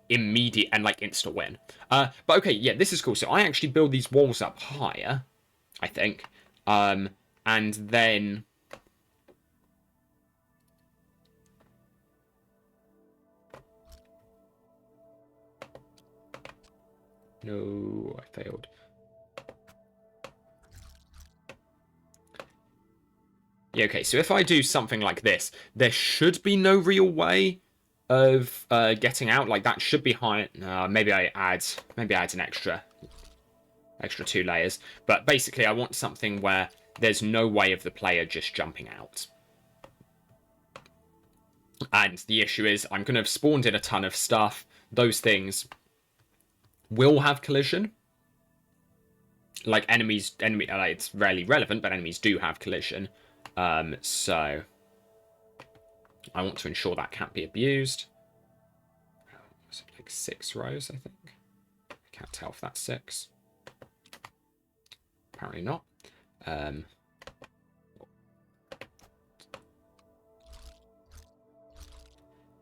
A: immediate and like insta win. But okay, yeah, this is cool. So I actually build these walls up higher, I think, and then no, I failed. Yeah, okay, so if I do something like this, there should be no real way of getting out. Like, that should be high. Maybe I add an extra 2 layers. But basically, I want something where there's no way of the player just jumping out. And the issue is, I'm going to have spawned in a ton of stuff. Those things will have collision. Like, it's rarely relevant, but enemies do have collision. So I want to ensure that can't be abused. Was it like 6 rows, I think? I can't tell if that's 6. Apparently not.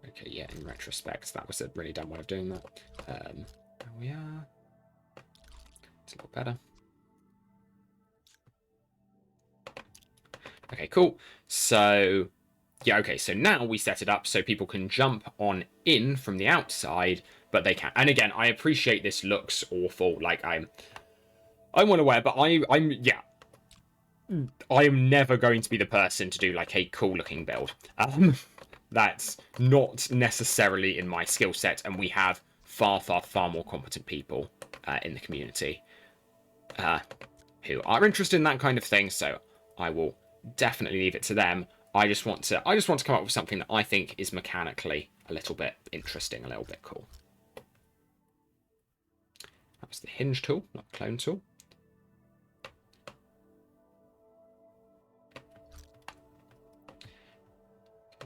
A: Okay, yeah, in retrospect, that was a really dumb way of doing that. There we are. It's a little better. Okay, cool. So, yeah, okay, so now we set it up so people can jump on in from the outside, but they can't. And again, I appreciate this looks awful. Like, I'm well aware, but yeah. I am never going to be the person to do, like, a cool-looking build. That's not necessarily in my skill set, and we have far, far, far more competent people in the community who are interested in that kind of thing, so I will definitely leave it to them. I just want to come up with something that I think is mechanically a little bit interesting, a little bit cool. That was the hinge tool, not clone tool.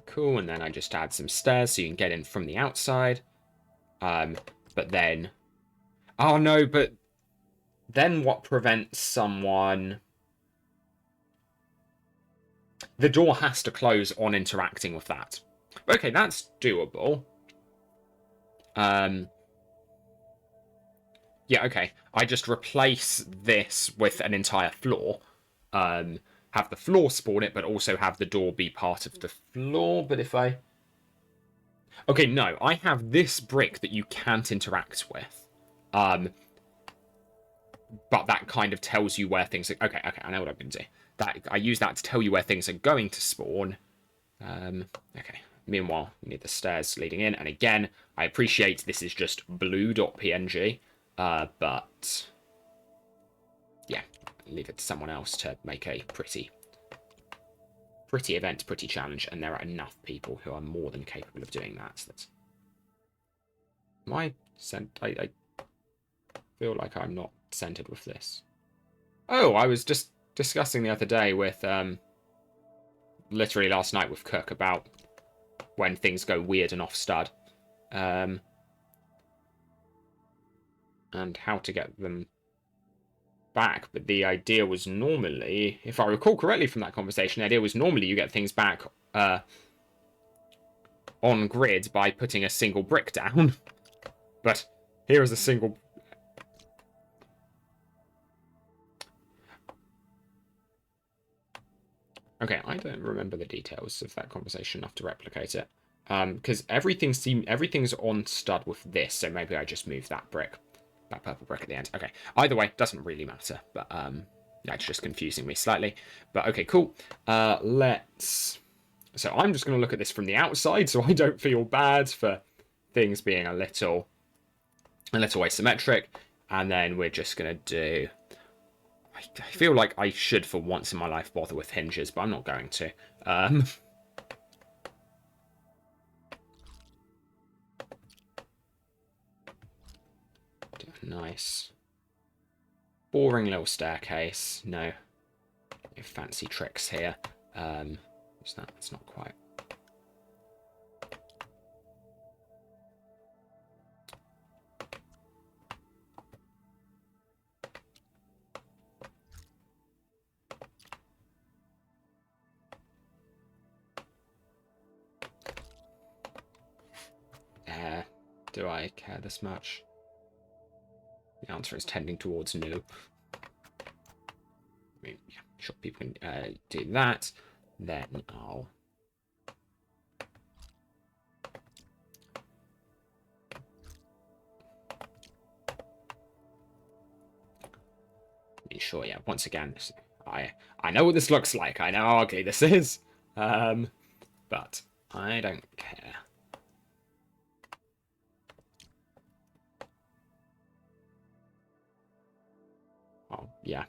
A: Cool, and then I just add some stairs so you can get in from the outside. But then... Oh no, but then what prevents someone... The door has to close on interacting with that. Okay, that's doable. Yeah, okay. I just replace this with an entire floor. Have the floor spawn it, but also have the door be part of the floor. But if I... Okay, no. I have this brick that you can't interact with. But that kind of tells you where things are... Okay, I know what I'm going to do. I use that to tell you where things are going to spawn. Okay. Meanwhile, we need the stairs leading in. And again, I appreciate this is just blue.png. But... Yeah, leave it to someone else to make a pretty event, pretty challenge, and there are enough people who are more than capable of doing that. So that's... I feel like I'm not centered with this. Oh, I was just discussing the other day with, literally last night with Cook about when things go weird and off stud. And how to get them back, but the idea was normally, if I recall correctly from that conversation, the idea was normally you get things back on grid by putting a single brick down. But here is a single... Okay, I don't remember the details of that conversation enough to replicate it. Because everything's on stud with this, so maybe I just move that brick. That purple brick at the end. Okay. Either way, doesn't really matter. But that's just confusing me slightly. But okay, cool. Let's... So I'm just going to look at this from the outside, so I don't feel bad for things being a little asymmetric. And then we're just going to do... I feel like I should, for once in my life, bother with hinges, but I'm not going to. Nice. Boring little staircase. No fancy tricks here. What's that? It's not quite. Do I care this much? The answer is tending towards no. I mean, yeah, sure, people can do that. Then I'll... I mean, sure, yeah, once again, I know what this looks like. I know how ugly this is. But I don't care. Oh, yeah.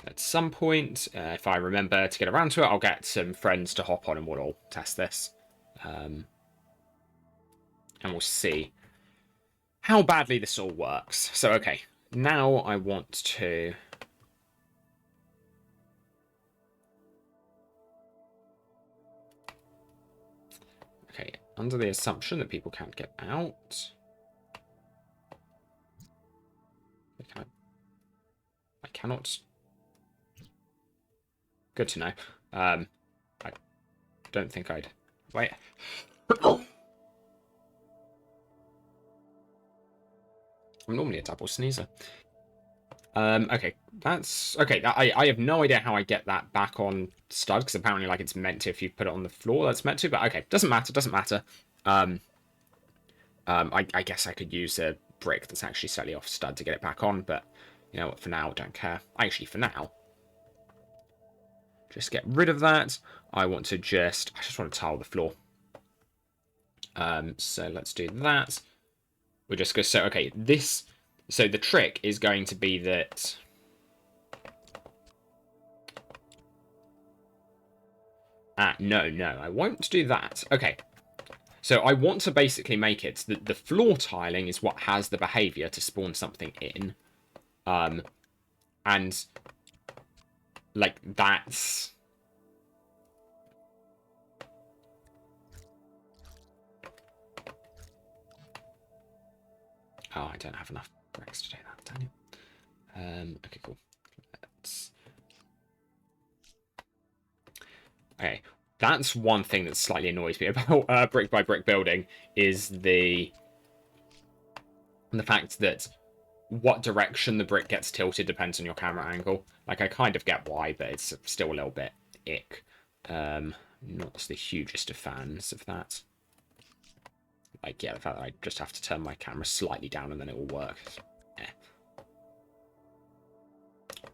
A: At some point, if I remember to get around to it, I'll get some friends to hop on and we'll all test this. And we'll see how badly this all works. So, okay. Now I want to... Okay, under the assumption that people can't get out... I cannot... Good to know. I don't think I'd... Wait. I'm normally a double sneezer. Okay, that's... Okay, I have no idea how I get that back on stud, because apparently, like, it's meant to if you put it on the floor, that's meant to, but okay, doesn't matter. I guess I could use a brick that's actually slightly off stud to get it back on, but, you know what, for now, I don't care. Actually, for now, just get rid of that. I want to I just want to tile the floor. So let's do that. We're just going to, so, okay, so the trick is going to be that... No, I won't do that. Okay, so I want to basically make it that the floor tiling is what has the behavior to spawn something in. And, like, that's... Oh, I don't have enough bricks to do that, Daniel. Okay, cool. Okay, that's one thing that slightly annoys me about brick by brick building is the fact that what direction the brick gets tilted depends on your camera angle. Like, I kind of get why, but it's still a little bit ick. Not the hugest of fans of that. Like, yeah, the fact that I just have to turn my camera slightly down and then it will work.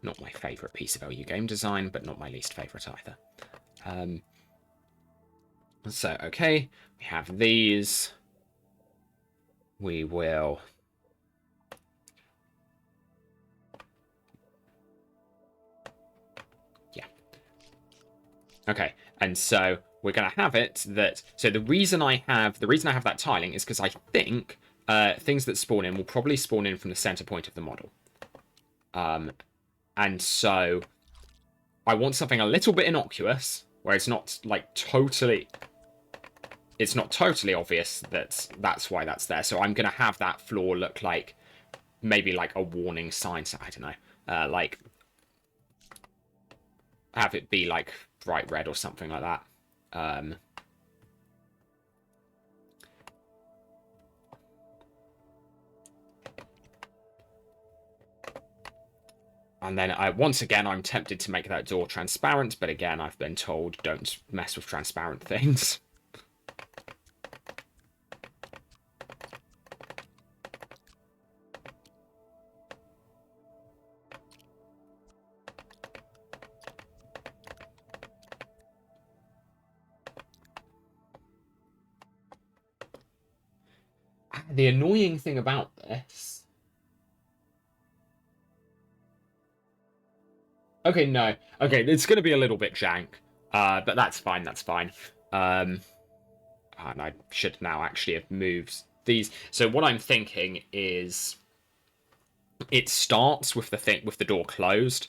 A: Not my favourite piece of LU game design, but not my least favourite either. So, okay, we have these. We will... Yeah. Okay, and so we're going to have it that... So the reason I have that tiling is because I think things that spawn in will probably spawn in from the center point of the model. And so I want something a little bit innocuous, where it's not, like, totally... It's not totally obvious that that's why that's there. So I'm going to have that floor look like maybe like a warning sign. So I don't know. Like, have it be like bright red or something like that. And then once again, I'm tempted to make that door transparent. But again, I've been told don't mess with transparent things. The annoying thing about this... Okay, no. Okay, it's going to be a little bit jank. But that's fine, and I should now actually have moved these. So what I'm thinking is... It starts with the door closed.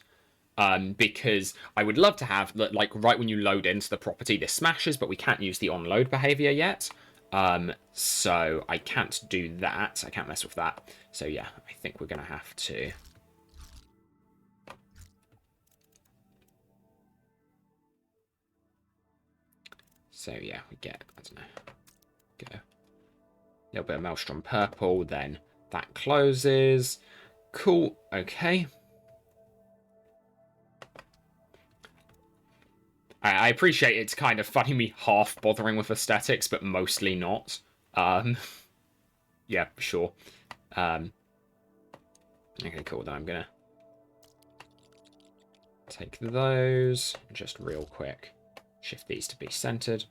A: Because I would love to have, like, right when you load into the property, this smashes, but we can't use the on-load behavior yet. So I can't do that. I can't mess with that. So yeah, I think we're going to have to... So yeah, we get, I don't know, go a little bit of Maelstrom purple, then that closes. Cool, okay. I appreciate it's kind of funny me half bothering with aesthetics, but mostly not. Yeah, sure. Okay, cool. Then I'm gonna take those, just real quick, shift these to be centered,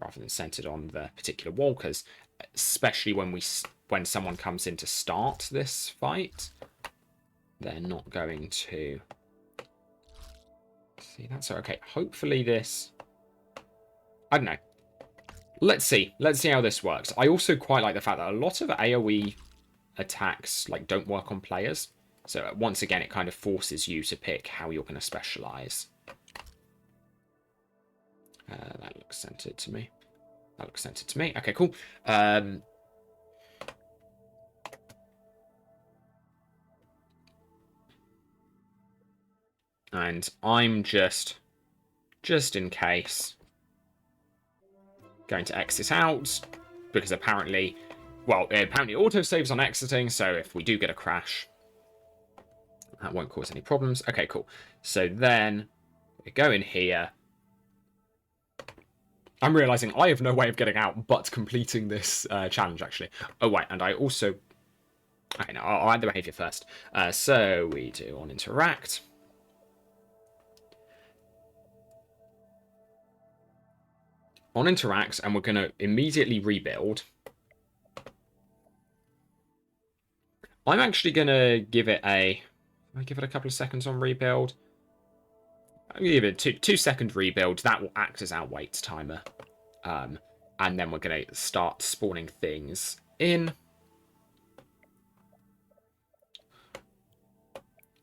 A: rather than centered on the particular wall, because especially when someone comes in to start this fight, they're not going to see that. So, okay, hopefully this... I don't know. Let's see. Let's see how this works. I also quite like the fact that a lot of AoE attacks like don't work on players. So once again, it kind of forces you to pick how you're going to specialize. That looks centered to me. That looks centered to me. Okay, cool. And I'm just in case, going to exit out, because apparently, well, apparently autosaves on exiting, so if we do get a crash, that won't cause any problems. Okay, cool. So then we go in here. I'm realizing I have no way of getting out but completing this challenge, actually. Oh, wait, and I also... Okay, no, I'll add the behavior first. So we do on interact. On interact, and we're going to immediately rebuild. I'm actually going to give it a... I give it a couple of seconds on rebuild. I'll give it a 2-second rebuild. That will act as our wait timer. And then we're going to start spawning things in.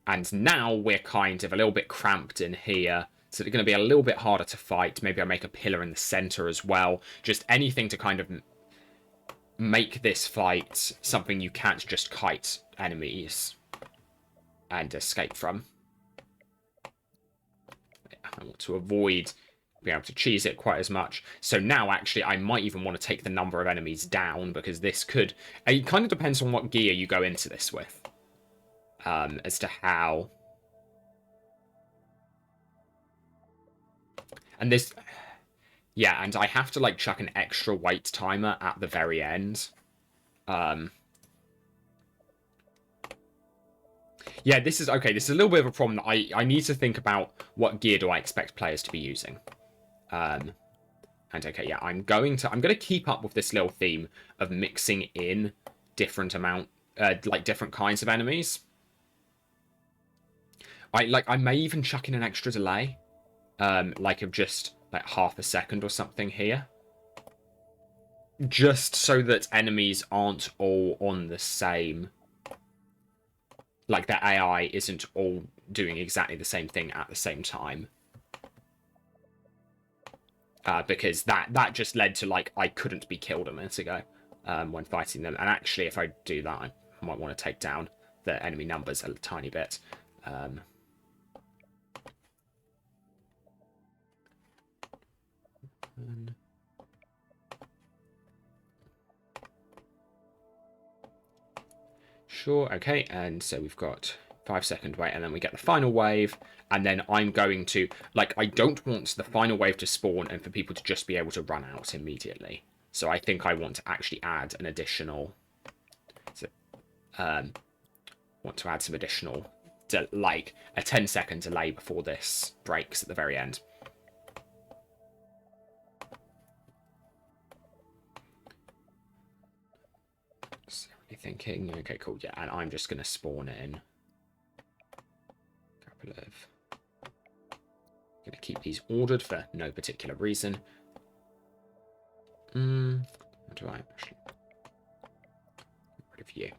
A: And now we're kind of a little bit cramped in here. So it's going to be a little bit harder to fight. Maybe I'll make a pillar in the center as well. Just anything to kind of make this fight something you can't just kite enemies and escape from. I want to avoid being able to cheese it quite as much. So now, actually, I might even want to take the number of enemies down, because this could... It kind of depends on what gear you go into this with. As to how... And this... Yeah, and I have to, like, chuck an extra wait timer at the very end. Yeah, this is... Okay, this is a little bit of a problem. I need to think about what gear do I expect players to be using. And, okay, yeah, I'm going to keep up with this little theme of mixing in different different kinds of enemies. I may even chuck in an extra delay. Of just... like half a second or something here, just so that enemies aren't all on the same, like their AI isn't all doing exactly the same thing at the same time, because that just led to, like, I couldn't be killed a minute ago when fighting them. And actually, if I do that, I might want to take down the enemy numbers a tiny bit. Sure, okay, and so we've got 5-second wait, and then we get the final wave, and then I'm going to, like, I don't want the final wave to spawn and for people to just be able to run out immediately. So I think I want to actually add an additional, some additional, like, a 10-second delay before this breaks at the very end. Thinking, okay, cool, yeah, and I'm just going to spawn in a couple of... I'm going to keep these ordered for no particular reason. How do I actually... Get rid of you.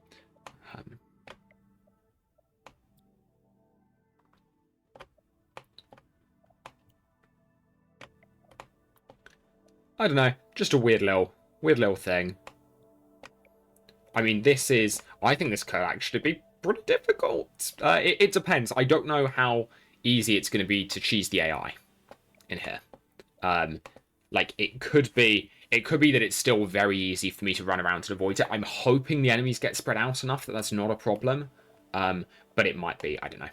A: I don't know, just a weird little thing. I mean, I think this could actually be pretty difficult. It depends. I don't know how easy it's going to be to cheese the AI in here. Like, it could be that it's still very easy for me to run around and avoid it. I'm hoping the enemies get spread out enough that that's not a problem. But it might be. I don't know.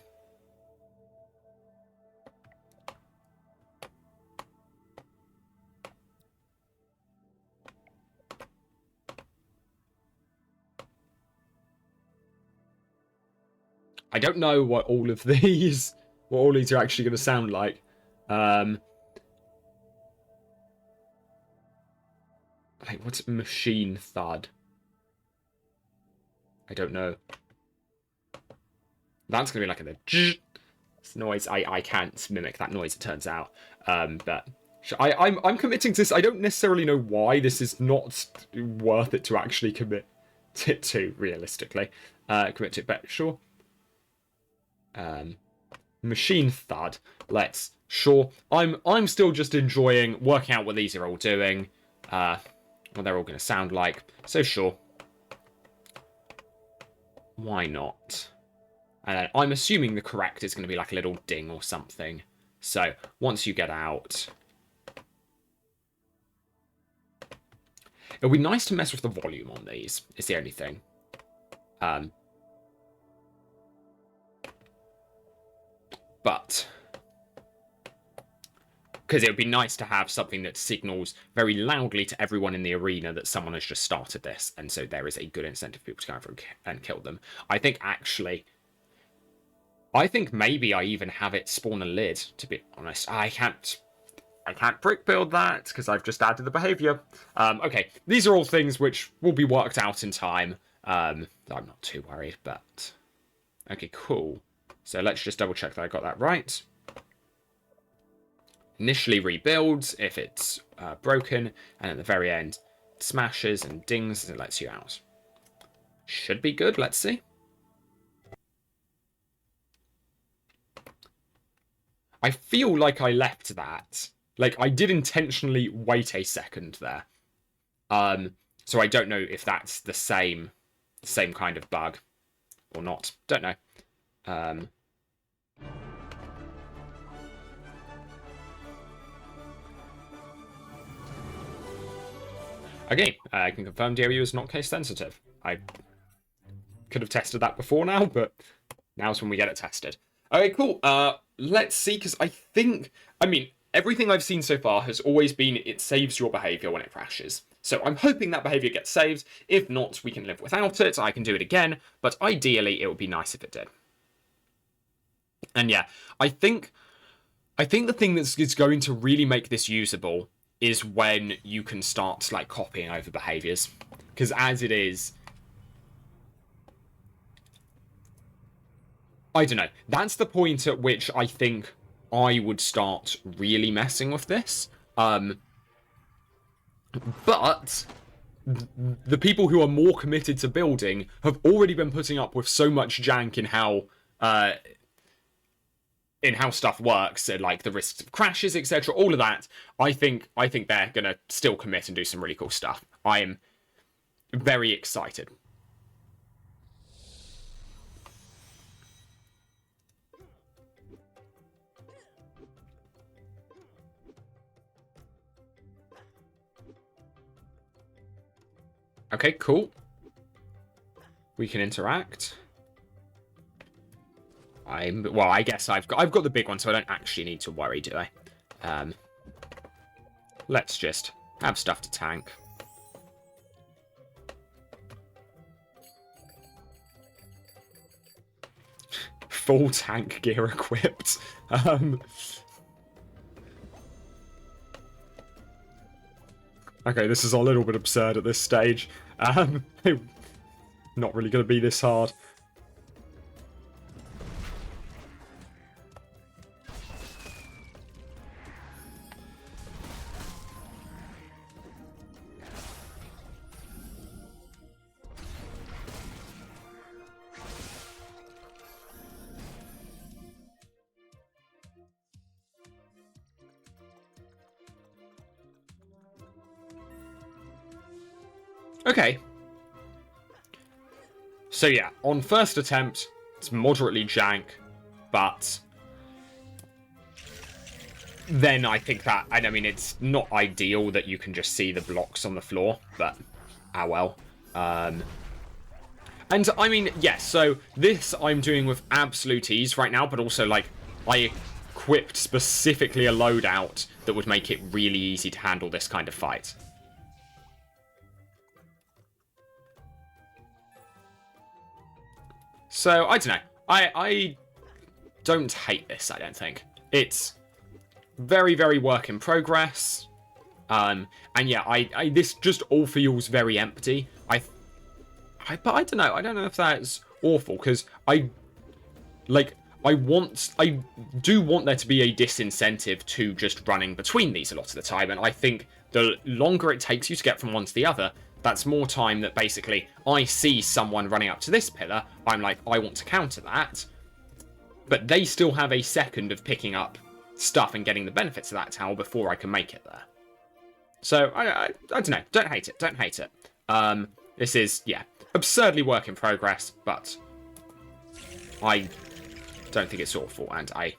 A: I don't know what all of these what all these are actually going to sound like. Like, what's machine thud? I don't know. That's going to be like a noise. I can't mimic that noise, it turns out. But I'm committing to this. I don't necessarily know why this is not worth it to actually commit it to, realistically. Commit to it, but sure. Machine thud. Let's. Sure. I'm still just enjoying working out what these are all doing. What they're all going to sound like. So sure. Why not? And I'm assuming the correct is going to be like a little ding or something. So once you get out, it'll be nice to mess with the volume on these. It's the only thing. But because it would be nice to have something that signals very loudly to everyone in the arena that someone has just started this, and so there is a good incentive for people to go over and kill them. I think maybe I even have it spawn a lid, to be honest. I can't brick build that because I've just added the behavior. Okay, these are all things which will be worked out in time. I'm not too worried, but okay, cool. So let's just double check that I got that right. Initially rebuilds if it's broken, and at the very end it smashes and dings as it lets you out. Should be good, let's see. I feel like I left that. Like, I did intentionally wait a second there. So I don't know if that's the same kind of bug or not. Don't know. Okay, I can confirm DOU is not case sensitive. I could have tested that before now, but now's when we get it tested. Okay, cool. Let's see, because I mean, everything I've seen so far has always been it saves your behavior when it crashes. So I'm hoping that behavior gets saved. If not, we can live without it. I can do it again, but ideally it would be nice if it did. And yeah, I think the thing that's going to really make this usable is when you can start like copying over behaviors, because as it is, I don't know. That's the point at which I think I would start really messing with this. But the people who are more committed to building have already been putting up with so much jank in how stuff works, and like the risks of crashes, etc. All of that. I think they're gonna still commit and do some really cool stuff. I am very excited. Okay, cool. We can interact. Well, I guess I've got the big one, so I don't actually need to worry, do I? Let's just have stuff to tank. Full tank gear equipped. Okay, this is a little bit absurd at this stage. Not really going to be this hard. Okay. So yeah, on first attempt, it's moderately jank, but then I think that, I mean, it's not ideal that you can just see the blocks on the floor, but ah well. And I mean, yes, so this I'm doing with absolute ease right now, but also like I equipped specifically a loadout that would make it really easy to handle this kind of fight. So, I don't know. don't hate this, I don't think. It's very, very work in progress. And yeah, this just all feels very empty. But I don't know. I don't know if that's awful, because I do want there to be a disincentive to just running between these a lot of the time, and I think the longer it takes you to get from one to the other, that's more time that basically I see someone running up to this pillar, I'm like, I want to counter that, but they still have a second of picking up stuff and getting the benefits of that tower before I can make it there. So, I don't know. Don't hate it. Don't hate it. This is, yeah, absurdly work in progress, but I don't think it's awful, and yeah.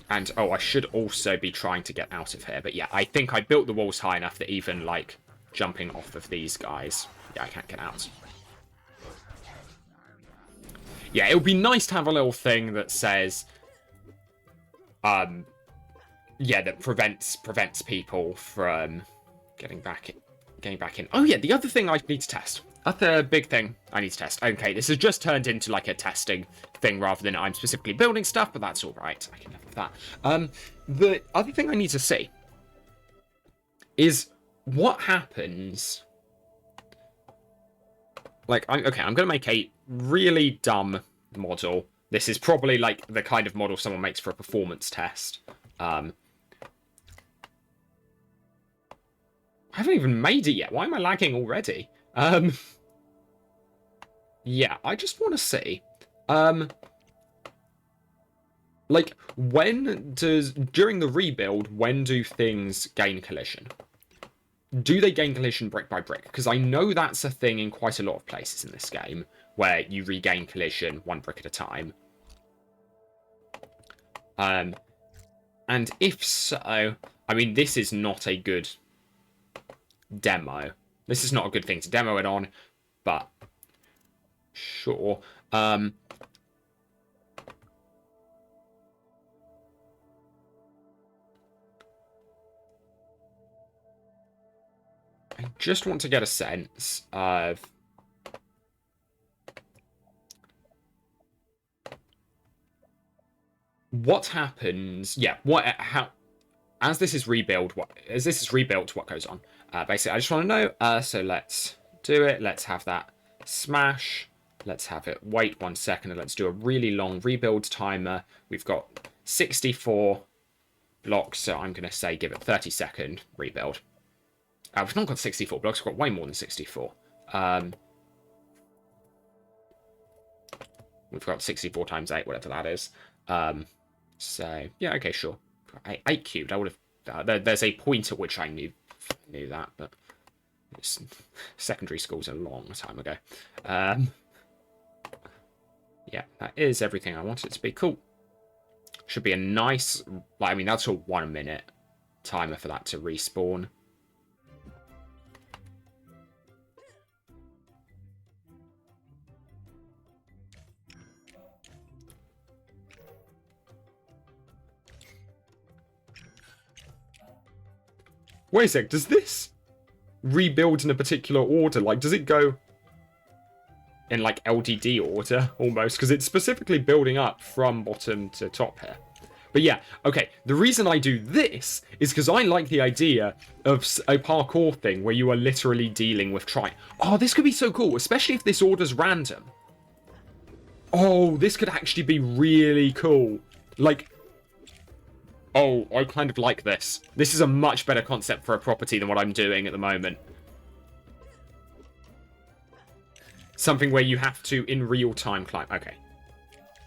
A: And, oh, I should also be trying to get out of here. But yeah, I think I built the walls high enough that even, like, jumping off of these guys, yeah, I can't get out. Yeah, it would be nice to have a little thing that says, yeah, that prevents people from getting back in. Oh yeah, the other thing I need to test. Other big thing I need to test. Okay, this has just turned into like a testing thing rather than I'm specifically building stuff, but that's all right. I can live with that. The other thing I need to see is what happens. Like, I'm going to make a really dumb model. This is probably like the kind of model someone makes for a performance test. I haven't even made it yet. Why am I lagging already? Yeah, I just want to see. Like, during the rebuild, when do things gain collision? Do they gain collision brick by brick? Because I know that's a thing in quite a lot of places in this game, where you regain collision one brick at a time. And if so, I mean, this is not a good demo. This is not a good thing to demo it on, but sure. I just want to get a sense of what happens. Yeah, as this is rebuilt, what goes on? Basically, I just want to know. So let's do it. Let's have that smash. Let's have it wait 1 second, and let's do a really long rebuild timer. We've got 64 blocks, so I'm going to say give it 30-second rebuild. We've not got 64 blocks, we've got way more than 64. We've got 64 times 8, whatever that is. So, yeah, okay, sure. 8 cubed, I would have... there's a point at which I knew that, but... secondary school's a long time ago. Yeah, that is everything I wanted it to be. Cool. Should be a nice... I mean, that's a 1 minute timer for that to respawn. Wait a sec, does this rebuild in a particular order? Like, does it go in, like, LDD order, almost? Because it's specifically building up from bottom to top here. But yeah, okay, the reason I do this is because I like the idea of a parkour thing where you are literally dealing with trying. Oh, this could be so cool, especially if this order's random. Oh, this could actually be really cool. Like... oh, I kind of like this. This is a much better concept for a property than what I'm doing at the moment. Something where you have to, in real time, climb. Okay.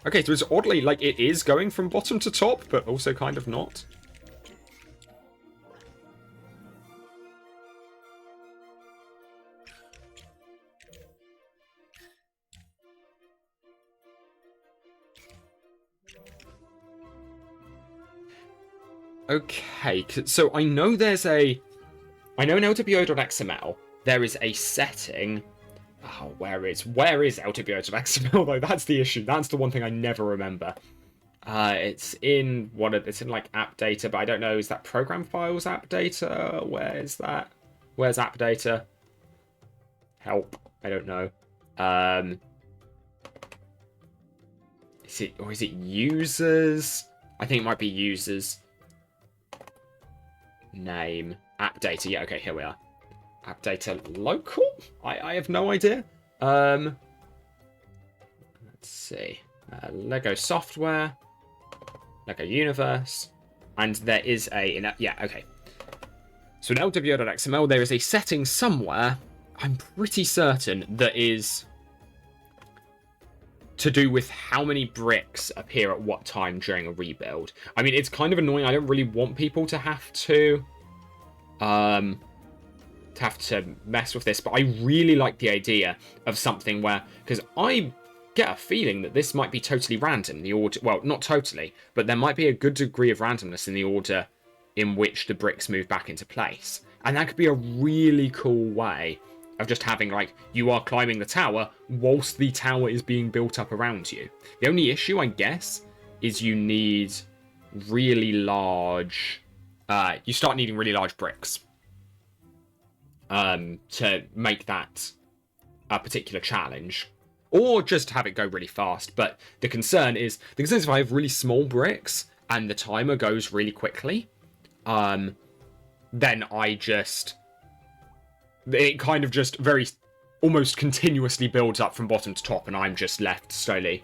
A: Okay, so it's oddly, like, it is going from bottom to top, but also kind of not. Okay, so I know there's a... I know in LWO.xml, there is a setting... oh, where is LWO.xml, though? That's the issue. That's the one thing I never remember. It's in it's in like app data, but I don't know. Is that program files app data? Where is that? Where's app data? Help. I don't know. Is it users? I think it might be users. Name. App data. Yeah, okay, here we are. App data local? I have no idea. Let's see. Lego software. Lego universe. And there is yeah, okay. So in LWO.xml, there is a setting somewhere, I'm pretty certain, that is to do with how many bricks appear at what time during a rebuild. I mean, it's kind of annoying. I don't really want people to have to mess with this, but I really like the idea of something where, because I get a feeling that this might be totally random, the order, well, not totally, but there might be a good degree of randomness in the order in which the bricks move back into place. And that could be a really cool way of just having, like, you are climbing the tower whilst the tower is being built up around you. The only issue, I guess, is you need really large... you start needing really large bricks to make that a particular challenge. Or just have it go really fast. But the concern is if I have really small bricks and the timer goes really quickly, then it kind of just very almost continuously builds up from bottom to top, and I'm just left slowly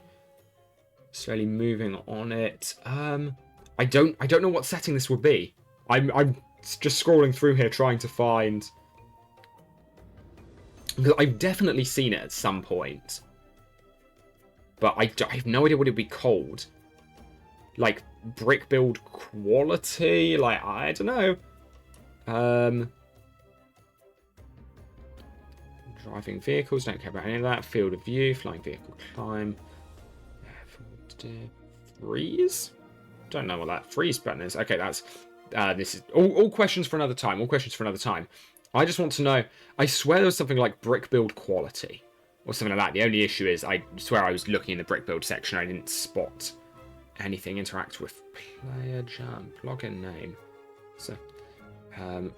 A: moving on it. I don't know what setting this would be. I'm just scrolling through here trying to find, because I've definitely seen it at some point, but I have no idea what it would be called. Like brick build quality, like I don't know. Driving vehicles, don't care about any of that. Field of view, flying vehicle climb. Freeze? Don't know what that freeze button is. Okay, that's this is all questions for another time. All questions for another time. I just want to know. I swear there was something like brick build quality or something like that. The only issue is I swear I was looking in the brick build section. I didn't spot anything. Interact with player jump login name. So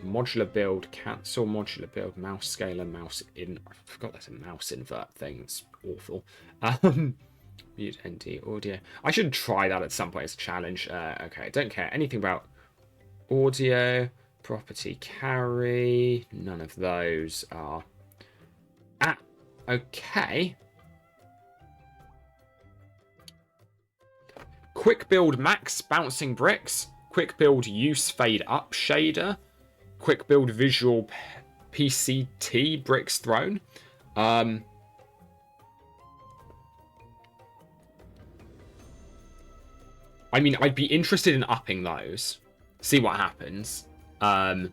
A: modular build, cancel modular build, mouse scaler, mouse in. I forgot there's a mouse invert thing. It's awful. Mute ND audio. I should try that at some point as a challenge. Okay, don't care anything about audio, property carry. None of those are. Okay. Quick build max bouncing bricks. Quick build use fade up shader. Quick build visual PCT bricks thrown. I mean, I'd be interested in upping those. See what happens. But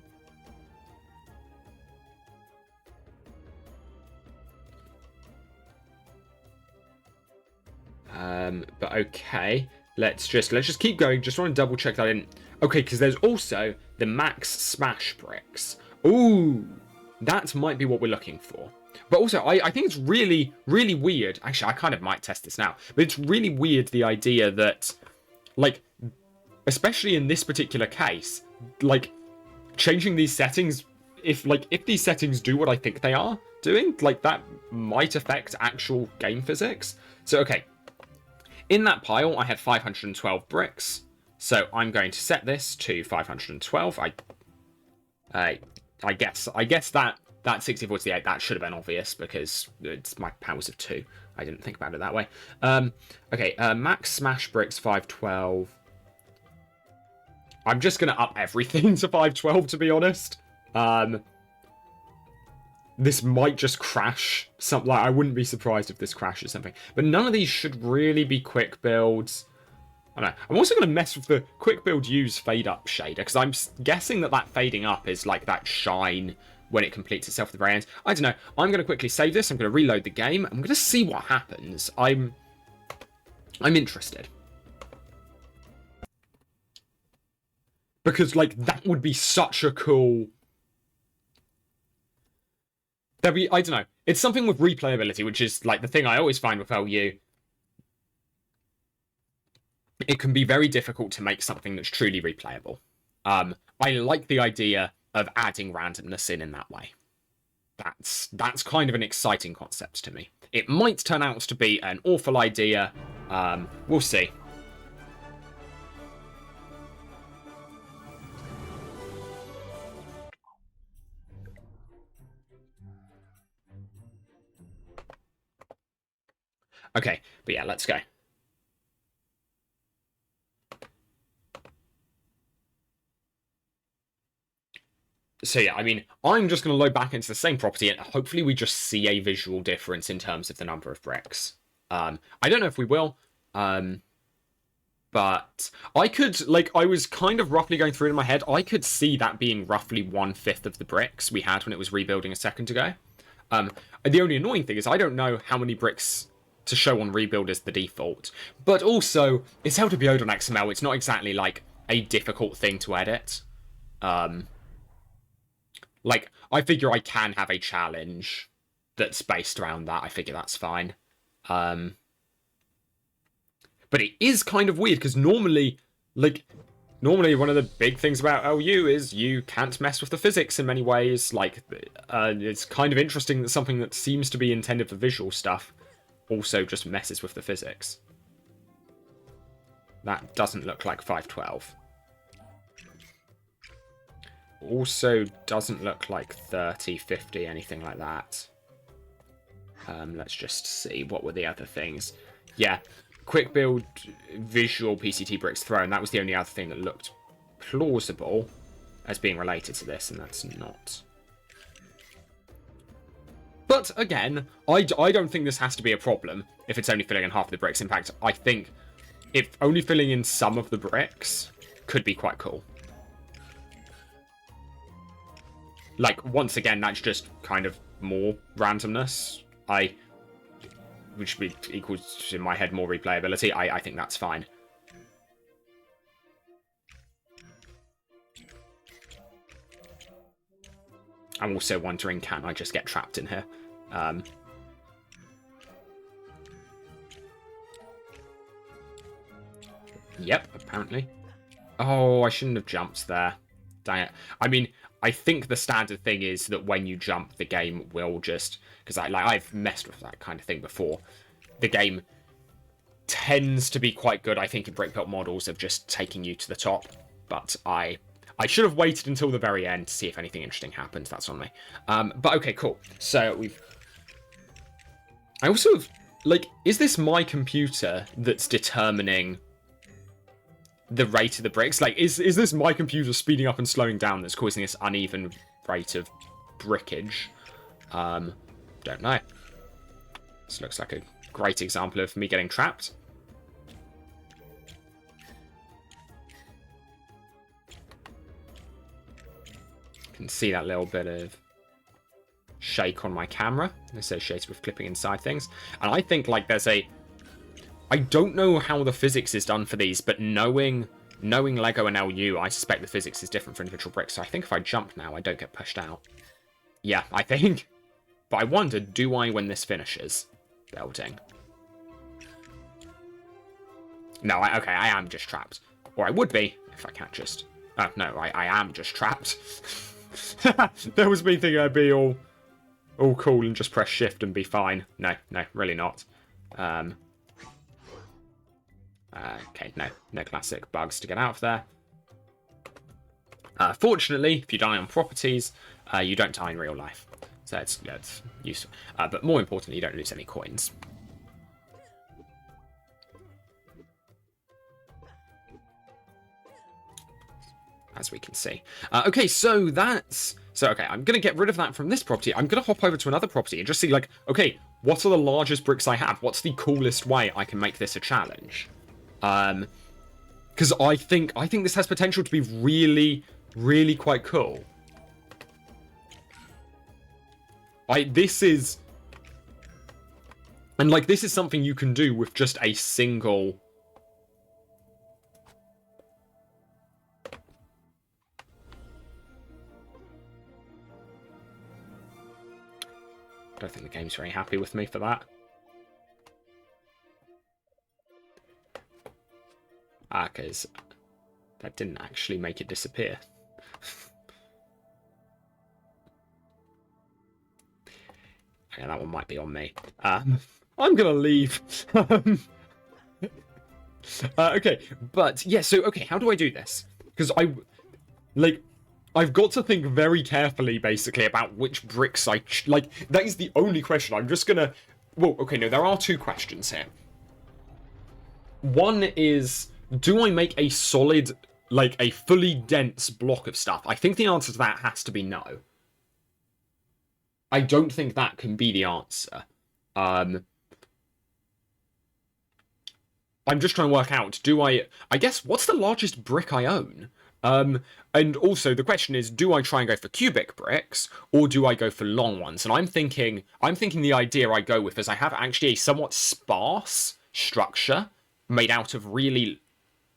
A: okay. Let's just keep going. Just want to double check that I didn't. Okay, because there's also the max smash bricks. Ooh, that might be what we're looking for. But also, I think it's really, really weird. Actually, I kind of might test this now. But it's really weird, the idea that, like, especially in this particular case, like, changing these settings, if these settings do what I think they are doing, like, that might affect actual game physics. So, okay. In that pile, I had 512 bricks, so I'm going to set this to 512. I guess that 6048, that should have been obvious because it's my powers of 2. I didn't think about it that way. Okay, max smash bricks 512. I'm just going to up everything to 512, to be honest. This might just crash. I wouldn't be surprised if this crashes something. But none of these should really be quick builds. I don't know. I'm also going to mess with the quick build use fade up shader, because I'm guessing that fading up is like that shine when it completes itself at the very end. I don't know. I'm going to quickly save this. I'm going to reload the game. I'm going to see what happens. I'm interested. Because, like, that would be such a cool... I don't know. It's something with replayability, which is, like, the thing I always find with LU. it can be very difficult to make something that's truly replayable. I like the idea of adding randomness in that way. That's kind of an exciting concept to me. It might turn out to be an awful idea. We'll see. Okay, but yeah, let's go. So yeah, I mean, I'm just going to load back into the same property, and hopefully we just see a visual difference in terms of the number of bricks. I don't know if we will, but I could, like, I was kind of roughly going through it in my head. I could see that being roughly 1/5 of the bricks we had when it was rebuilding a second ago. The only annoying thing is I don't know how many bricks to show on rebuild as the default, but also it's LWO'd on XML. It's not exactly like a difficult thing to edit. Like, I figure I can have a challenge that's based around that. I figure that's fine. But it is kind of weird, because normally one of the big things about LU is you can't mess with the physics in many ways. Like, it's kind of interesting that something that seems to be intended for visual stuff also just messes with the physics. That doesn't look like 512. Also doesn't look like 30, 50, anything like that. Let's just see. What were the other things? Yeah, quick build visual PCT bricks thrown. That was the only other thing that looked plausible as being related to this, and that's not. But again, I don't think this has to be a problem if it's only filling in half of the bricks. In fact, I think if only filling in some of the bricks could be quite cool. Like, once again, that's just kind of more randomness. Which equals, in my head, more replayability. I think that's fine. I'm also wondering, can I just get trapped in here? Yep, apparently. Oh, I shouldn't have jumped there. Dang it. I mean, I think the standard thing is that when you jump, the game will just... Because I've messed with that kind of thing before. The game tends to be quite good, I think, in brick built models of just taking you to the top. But I should have waited until the very end to see if anything interesting happens. That's on me. But okay, cool. So we've... I also have... Like, is this my computer that's determining the rate of the bricks? Like, is this my computer speeding up and slowing down that's causing this uneven rate of brickage? Don't know. This looks like a great example of me getting trapped. Can see that little bit of shake on my camera associated with clipping inside things. And I think, like, there's a... I don't know how the physics is done for these, but knowing Lego and LU, I suspect the physics is different for individual bricks. So I think if I jump now, I don't get pushed out. Yeah, I think. But I wonder, do I when this finishes building? No, okay, I am just trapped. Or I would be, if I can't just... Oh, no, I am just trapped. That was me thinking I'd be all cool and just press shift and be fine. No, really not. Okay, no classic bugs to get out of there. Fortunately, if you die on properties, you don't die in real life. So it's useful. But more importantly, you don't lose any coins. As we can see. Okay, so that's... So, okay, I'm going to get rid of that from this property. I'm going to hop over to another property and just see, like, okay, what are the largest bricks I have? What's the coolest way I can make this a challenge? Because I think this has potential to be really, really quite cool. This is... And, like, this is something you can do with just a single... I don't think the game's very happy with me for that. Because that didn't actually make it disappear. Okay, that one might be on me. I'm gonna leave. Okay, but yeah, so, okay, how do I do this? Because I've got to think very carefully, basically, about which bricks that is the only question. I'm just gonna... Well, okay, no, there are two questions here. One is, do I make a solid, like, a fully dense block of stuff? I think the answer to that has to be no. I don't think that can be the answer. I'm just trying to work out, I guess, what's the largest brick I own? And also the question is, do I try and go for cubic bricks, or do I go for long ones? And I'm thinking the idea I go with is I have actually a somewhat sparse structure made out of really,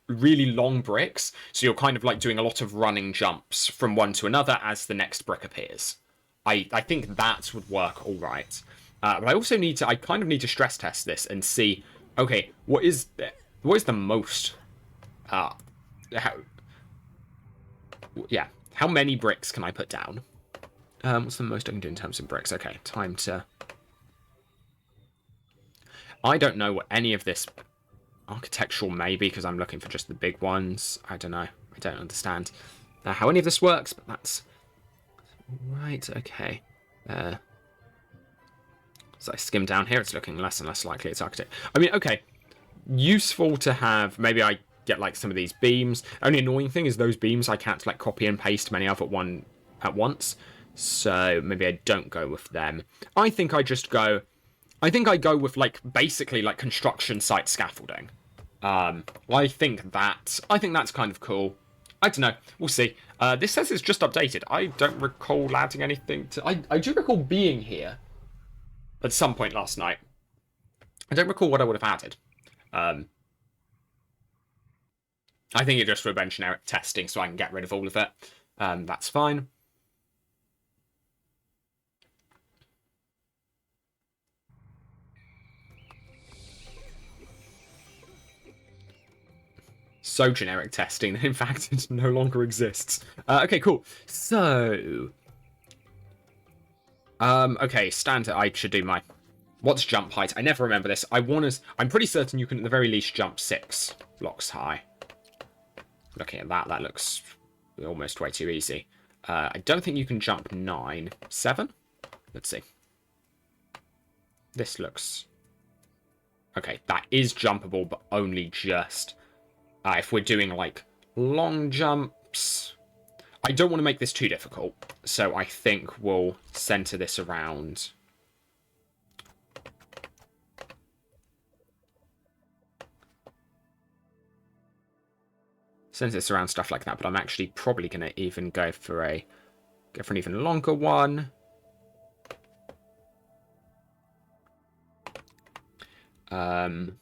A: really long bricks. So you're kind of like doing a lot of running jumps from one to another as the next brick appears. I think that would work all right. But I also I kind of need to stress test this and see, okay, what is the most, how many bricks can I put down? What's the most I can do in terms of bricks? Okay, time to... I don't know what any of this architectural may be, because I'm looking for just the big ones. I don't know. I don't understand how any of this works, but that's... Right, okay. As I skim down here, it's looking less and less likely it's architect. I mean, okay. Useful to have... Maybe I get like some of these beams. Only annoying thing is those beams I can't like copy and paste many of at once. So maybe I don't go with them. I think I go with like basically like construction site scaffolding. I think that's kind of cool. I don't know. We'll see. This says it's just updated. I don't recall adding anything to... I do recall being here at some point last night. I don't recall what I would have added. I think it just for generic testing, so I can get rid of all of it. That's fine. So generic testing that in fact it no longer exists. Okay, cool. So... okay, standard. I should do my... What's jump height? I never remember this. I'm pretty certain you can at the very least jump 6 blocks high. Looking at that, that looks almost way too easy. I don't think you can jump 9. 7? Let's see. This looks... Okay, that is jumpable, but only just... if we're doing, like, long jumps... I don't want to make this too difficult, so I think we'll center this around... Center this around stuff like that, but I'm actually probably going to even go for an even longer one. Actually,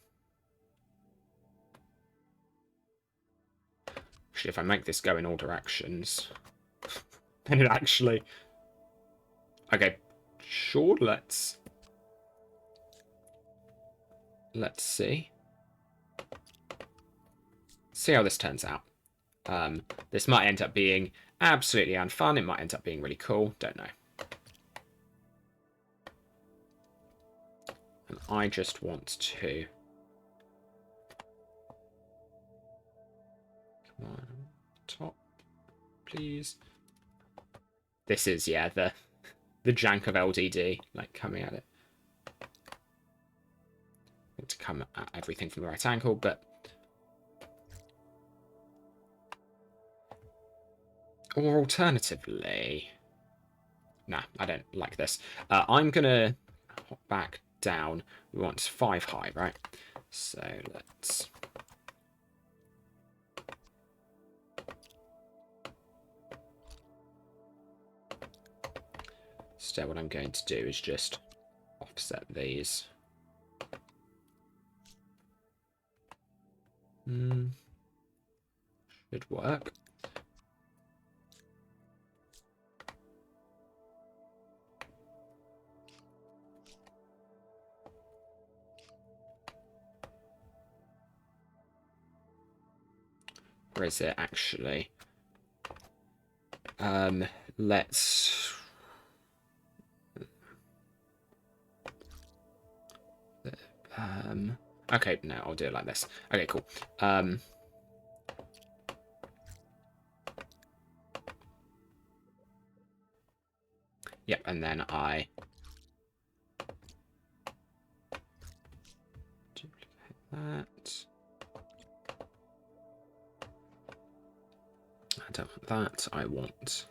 A: if I make this go in all directions, then it actually... Okay, sure, let's see. See how this turns out. This might end up being absolutely unfun. It might end up being really cool. Don't know. And I just want to... Come on, top, please. This is, yeah, the jank of LDD, like, coming at it. To come at everything from the right angle, but... Or alternatively... Nah, I don't like this. I'm going to hop back down. We want 5 high, right? So let's... So what I'm going to do is just offset these. Should work. Where is it, actually? Let's... Okay, no, I'll do it like this. Okay, cool. Yep, and then I duplicate that. I don't want that. I want...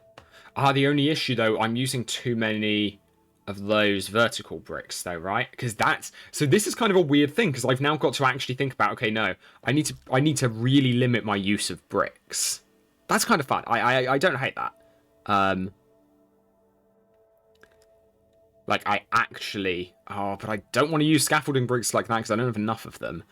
A: the only issue, though, I'm using too many of those vertical bricks, though, right? Because that's... So this is kind of a weird thing, because I've now got to actually think about, okay, no, I need to really limit my use of bricks. That's kind of fun. I don't hate that. Like, I actually... Oh, but I don't want to use scaffolding bricks like that, because I don't have enough of them.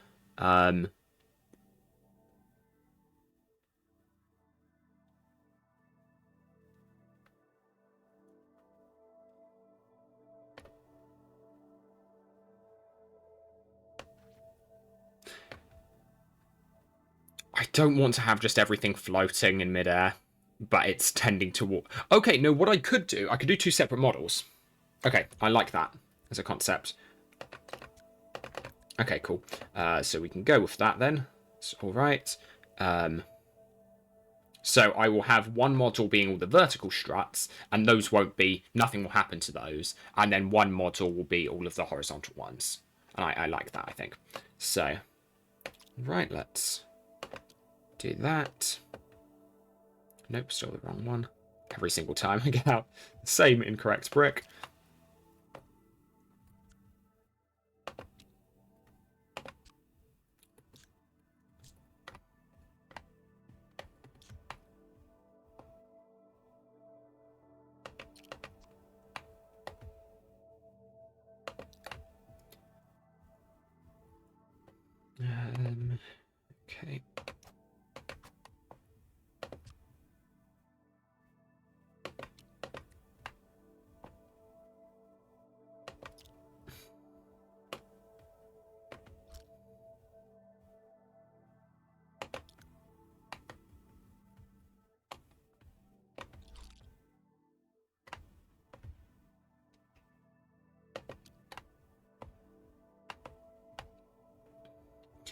A: I don't want to have just everything floating in midair, but it's tending to... Okay, no, what I could do two separate models. Okay, I like that as a concept. Okay, cool. So we can go with that then. It's all right. So I will have one model being all the vertical struts, and those won't be... Nothing will happen to those. And then one model will be all of the horizontal ones. And I like that, I think. So, right, let's do that. Nope, still the wrong one. Every single time I get out the same incorrect brick. Okay.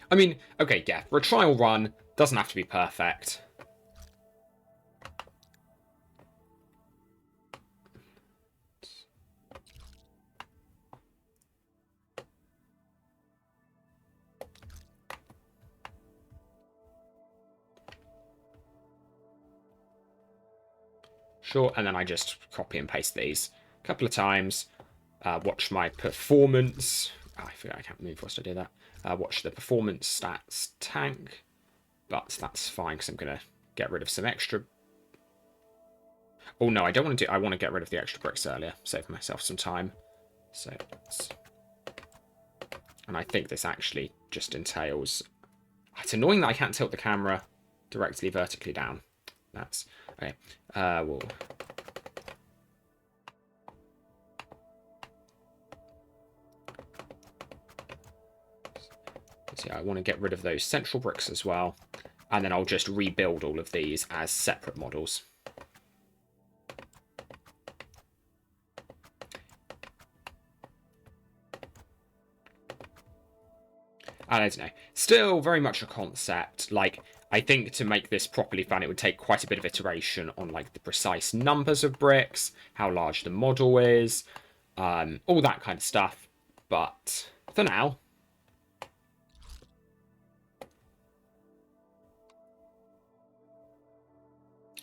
A: I mean, okay, yeah, for a trial run, doesn't have to be perfect. Sure, and then I just copy and paste these a couple of times. Watch my performance. I forgot I can't move whilst I do that. Watch the performance stats tank. But that's fine, because I'm going to get rid of some extra... Oh, no, I don't want to do... I want to get rid of the extra bricks earlier. Save myself some time. So, and I think this actually just entails... It's annoying that I can't tilt the camera directly vertically down. That's... Okay. We'll... So yeah, I want to get rid of those central bricks as well. And then I'll just rebuild all of these as separate models. And I don't know. Still very much a concept. Like, I think to make this properly fun, it would take quite a bit of iteration on, like, the precise numbers of bricks, how large the model is, all that kind of stuff. But for now...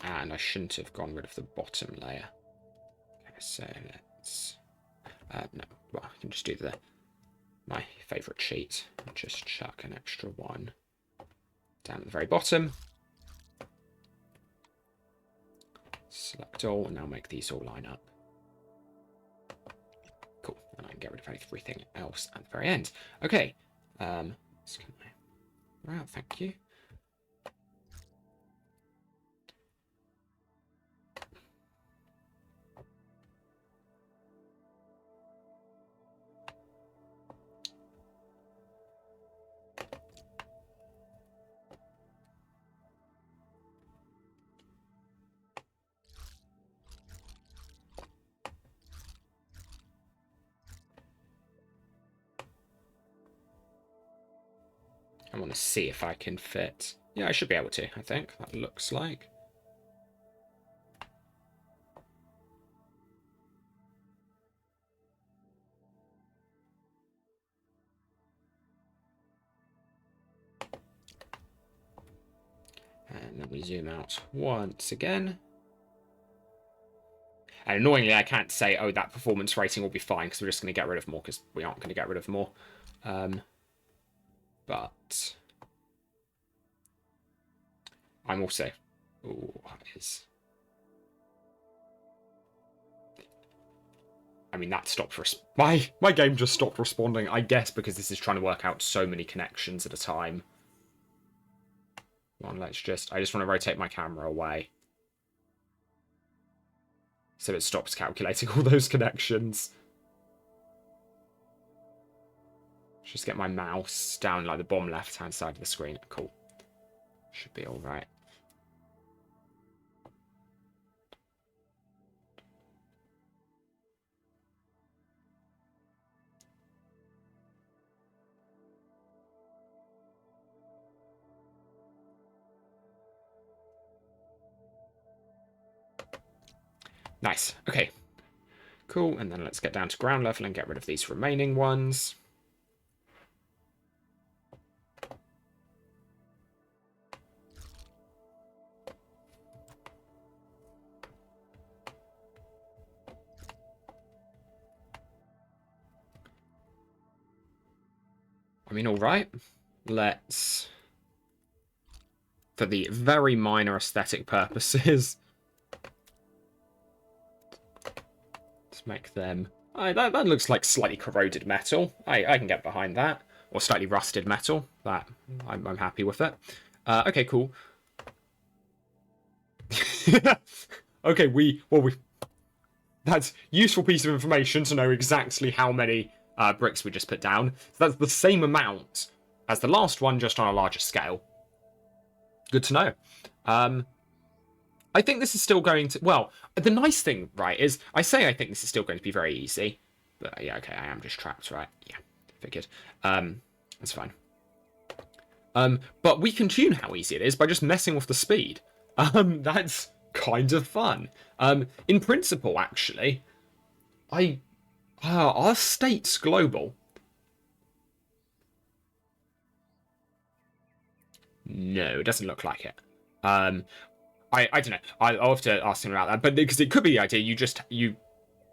A: And I shouldn't have gone rid of the bottom layer. Okay, so let's... no, well, I can just do my favourite cheat. Just chuck an extra one down at the very bottom. Select all, and now make these all line up. Cool, and I can get rid of everything else at the very end. Okay, right, thank you. I want to see if I can fit. Yeah, I should be able to, I think. That looks like. And then we zoom out once again. And annoyingly, I can't say, oh, that performance rating will be fine, because we're just going to get rid of more, because we aren't going to get rid of more. But I'm also... Ooh, is... I mean, that stopped... My game just stopped responding, I guess, because this is trying to work out so many connections at a time. Come on, let's just... I just want to rotate my camera away. So it stops calculating all those connections. Just get my mouse down like the bottom left-hand side of the screen. Cool. Should be alright. Nice. Okay. Cool. And then let's get down to ground level and get rid of these remaining ones. I mean, all right. Let's, for the very minor aesthetic purposes, let's make them... that looks like slightly corroded metal. I can get behind that. Or slightly rusted metal. That I'm happy with it. Okay, cool. Okay, that's useful piece of information to know exactly how many bricks we just put down. So that's the same amount as the last one, just on a larger scale. Good to know. I think this is still going to... Well, the nice thing, right, is I say I think this is still going to be very easy. But yeah, okay, I am just trapped, right? Yeah, figured. That's fine. But we can tune how easy it is by just messing with the speed. That's kind of fun. In principle, actually, our state's global. No, it doesn't look like it. I don't know. I'll have to ask him about that. But because it could be the idea, you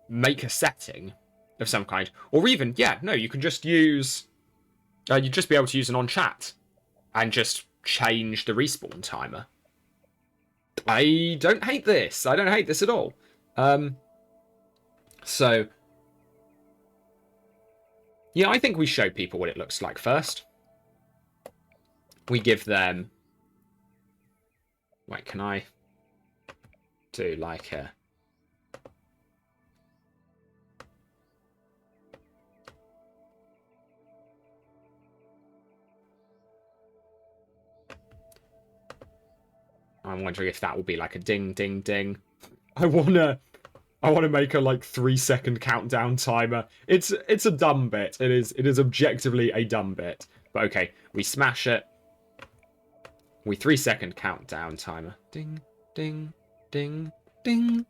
A: make a setting of some kind, or even you can just use. You'd just be able to use an on chat, and just change the respawn timer. I don't hate this. I don't hate this at all. So yeah, I think we show people what it looks like first. We give them... Wait, can I do like a... I'm wondering if that will be like a ding, ding, ding. I wanna make a like 3-second countdown timer. It's a dumb bit. It is objectively a dumb bit. But okay, we smash it. We 3-second countdown timer. Ding, ding, ding, ding.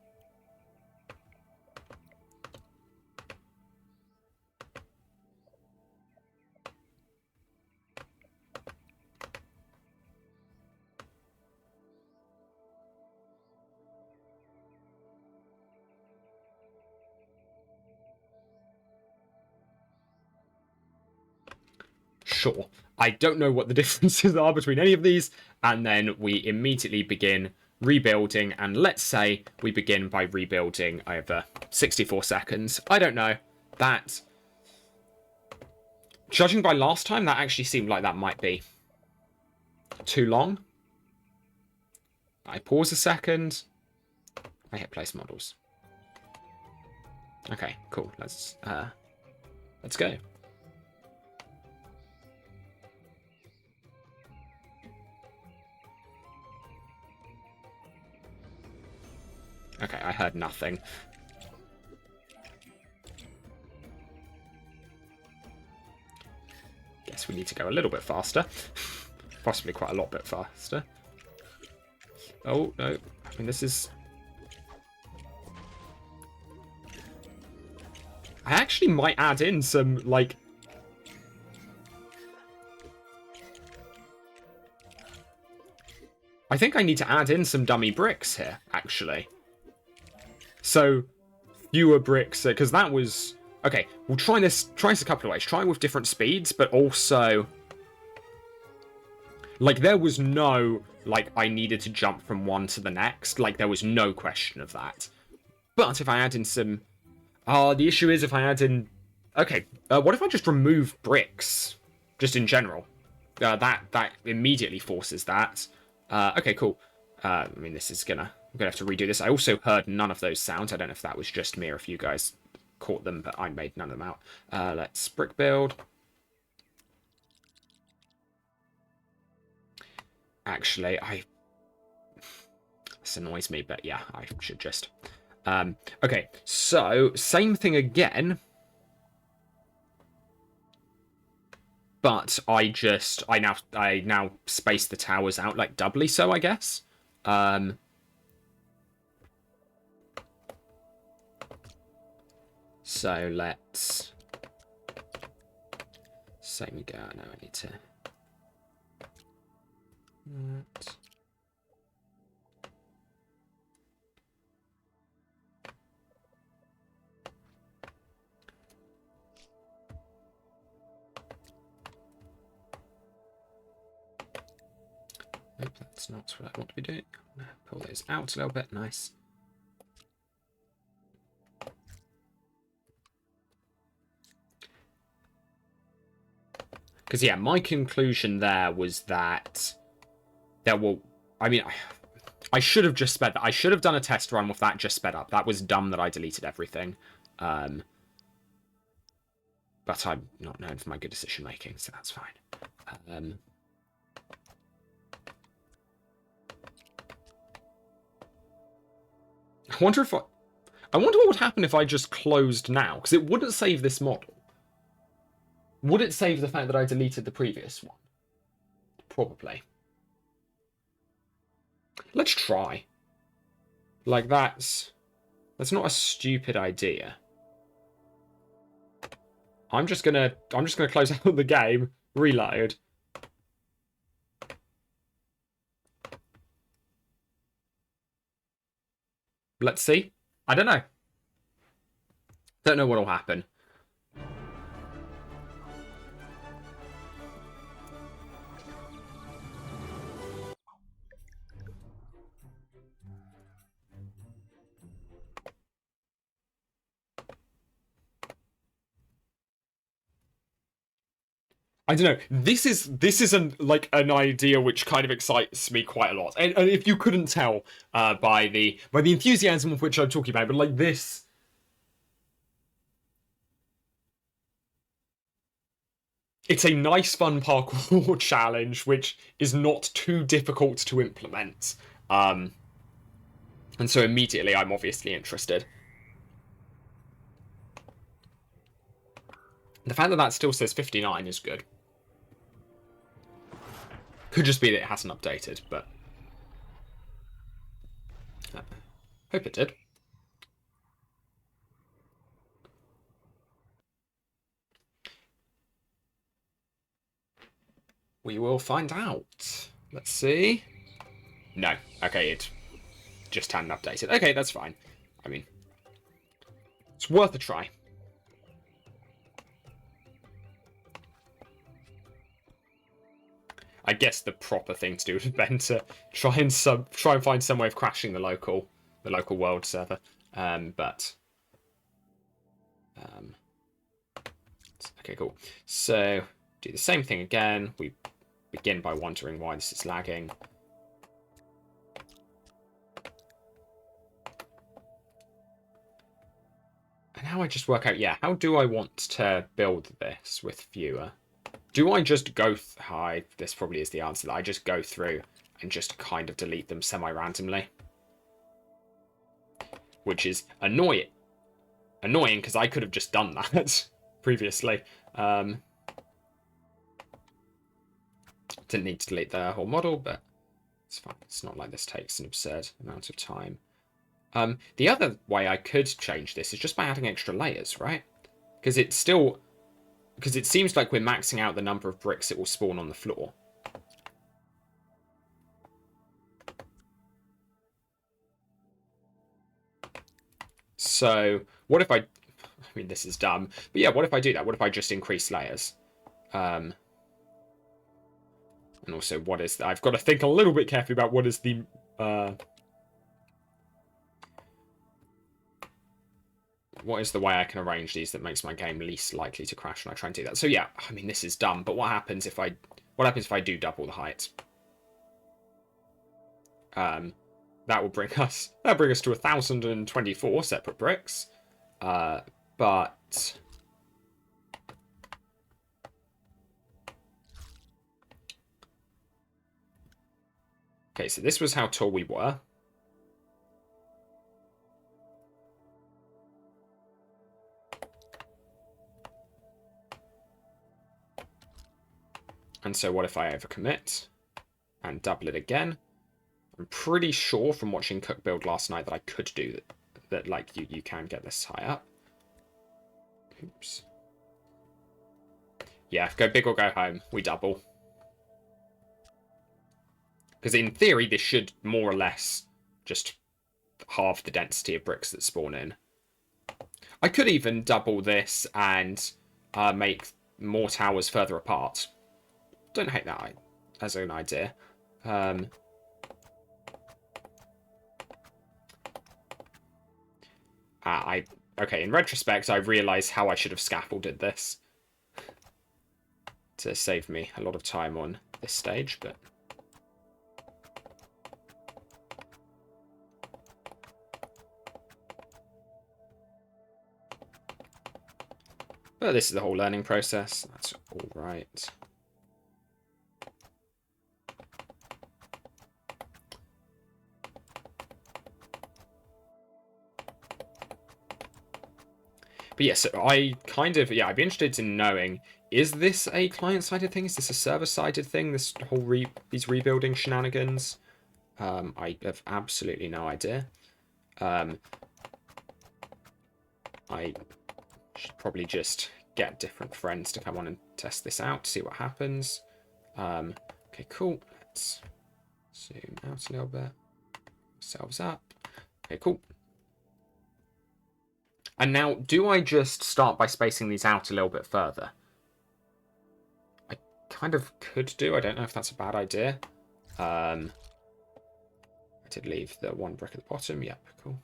A: Sure. I don't know what the differences are between any of these, and then we immediately begin rebuilding, and let's say we begin by rebuilding over 64 seconds. I don't know. That, judging by last time, that actually seemed like that might be too long. I pause a second. I hit place models. Okay, cool. Let's go. Okay, I heard nothing. guess we need to go a little bit faster. Possibly quite a lot bit faster. Oh, no. I mean, this is... I actually might add in some, like... I think I need to add in some dummy bricks here, actually. So, fewer bricks, because that was... Okay, we'll try this a couple of ways. Try with different speeds, but also... Like, there was no, like, I needed to jump from one to the next. Like, there was no question of that. But if I add in some... the issue is if I add in... Okay, what if I just remove bricks? Just in general. That immediately forces that. Okay, cool. I mean, this is gonna... I'm gonna have to redo this. I also heard none of those sounds. I don't know if that was just me or if you guys caught them, but I made none of them out. Let's brick build. Actually, this annoys me, but yeah, I should just... okay, so, same thing again. But I now space the towers out, like, doubly so, I guess. So, let's... Same again. No, I need to... That. Nope, that's not what I want to be doing. Pull those out a little bit. Nice. Because, yeah, my conclusion there was that there will... I mean, I should have just sped... I should have done a test run with that just sped up. That was dumb that I deleted everything. But I'm not known for my good decision making, so that's fine. I wonder what would happen if I just closed now, because it wouldn't save this model. Would it save the fact that I deleted the previous one? Probably. Let's try. Like, that's not a stupid idea. I'm just gonna close out the game, reload. Let's see. I don't know. Don't know what'll happen. I don't know. This is an idea which kind of excites me quite a lot. And if you couldn't tell by the enthusiasm of which I'm talking about, but like this, it's a nice, fun parkour challenge which is not too difficult to implement. And so immediately I'm obviously interested. The fact that that still says 59 is good. Could just be that it hasn't updated, but... hope it did. We will find out. Let's see. No. Okay, it just hadn't updated. Okay, that's fine. I mean, it's worth a try. I guess the proper thing to do would have been to try and find some way of crashing the local world server. Okay, cool. So do the same thing again. We begin by wondering why this is lagging. And now I just work out, yeah, how do I want to build this with fewer? Do I just go... Hi, this probably is the answer. That I just go through and just kind of delete them semi-randomly. Which is annoying. Annoying, because I could have just done that previously. Didn't need to delete the whole model, but it's fine. It's not like this takes an absurd amount of time. The other way I could change this is just by adding extra layers, right? Because it seems like we're maxing out the number of bricks it will spawn on the floor. So what if I mean, this is dumb, but yeah, what if I do that? What if I just increase layers? And also, what is I've got to think a little bit carefully about what is the what is the way I can arrange these that makes my game least likely to crash when I try and do that. So yeah, I mean, this is dumb, but what happens if I do double the height? That will bring us to 1,024 separate bricks. But okay, so this was how tall we were. And so what if I overcommit and double it again? I'm pretty sure from watching Cook build last night that I could do that like you can get this high up. Oops. Yeah, go big or go home. We double. Because in theory, this should more or less just halve the density of bricks that spawn in. I could even double this and make more towers further apart. Don't hate that as an idea. Okay, in retrospect, I realise how I should have scaffolded this to save me a lot of time on this stage, but this is the whole learning process. That's all right. But yes, yeah, so I'd be interested in knowing, is this a client-sided thing? Is this a server-sided thing? This whole these rebuilding shenanigans? I have absolutely no idea. I should probably just get different friends to come on and test this out, see what happens. Okay, cool. Let's zoom out a little bit. Ourselves up. Okay, cool. And now, do I just start by spacing these out a little bit further? I kind of could do. I don't know if that's a bad idea. I did leave the one brick at the bottom. Yep, cool.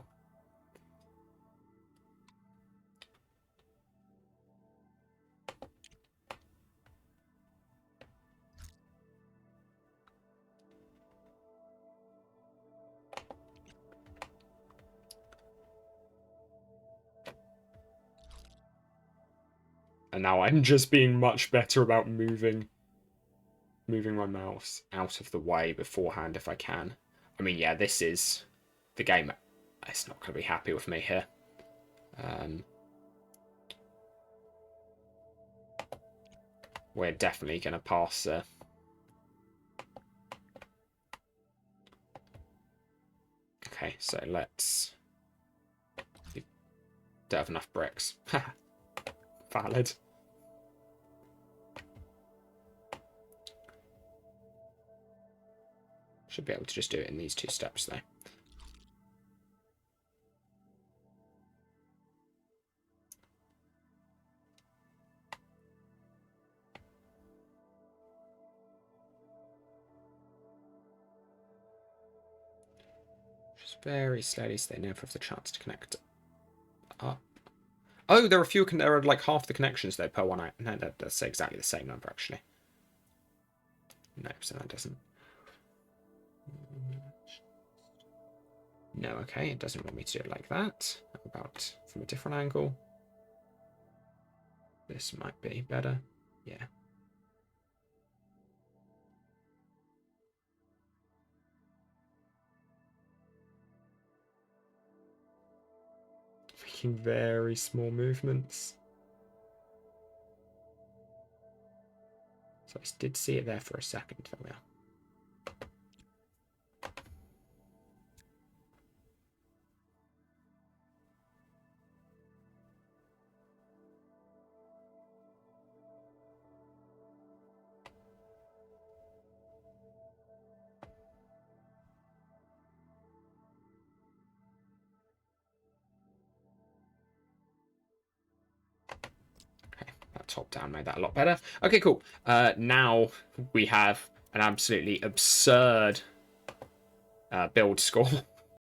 A: And now I'm just being much better about moving my mouse out of the way beforehand if I can. I mean, yeah, this is the game. It's not going to be happy with me here. We're definitely going to pass. Okay, so let's. Don't have enough bricks. Valid. Should be able to just do it in these 2 steps, though. Just very slowly, so they never have the chance to connect up. Oh, there are like half the connections though per one. No, that's exactly the same number actually. No, so that doesn't. No, okay, it doesn't want me to do it like that. How about from a different angle? This might be better. Yeah. Making very small movements. So I did see it there for a second. There we are. That top down made that a lot better. Okay, cool. Now we have an absolutely absurd build score.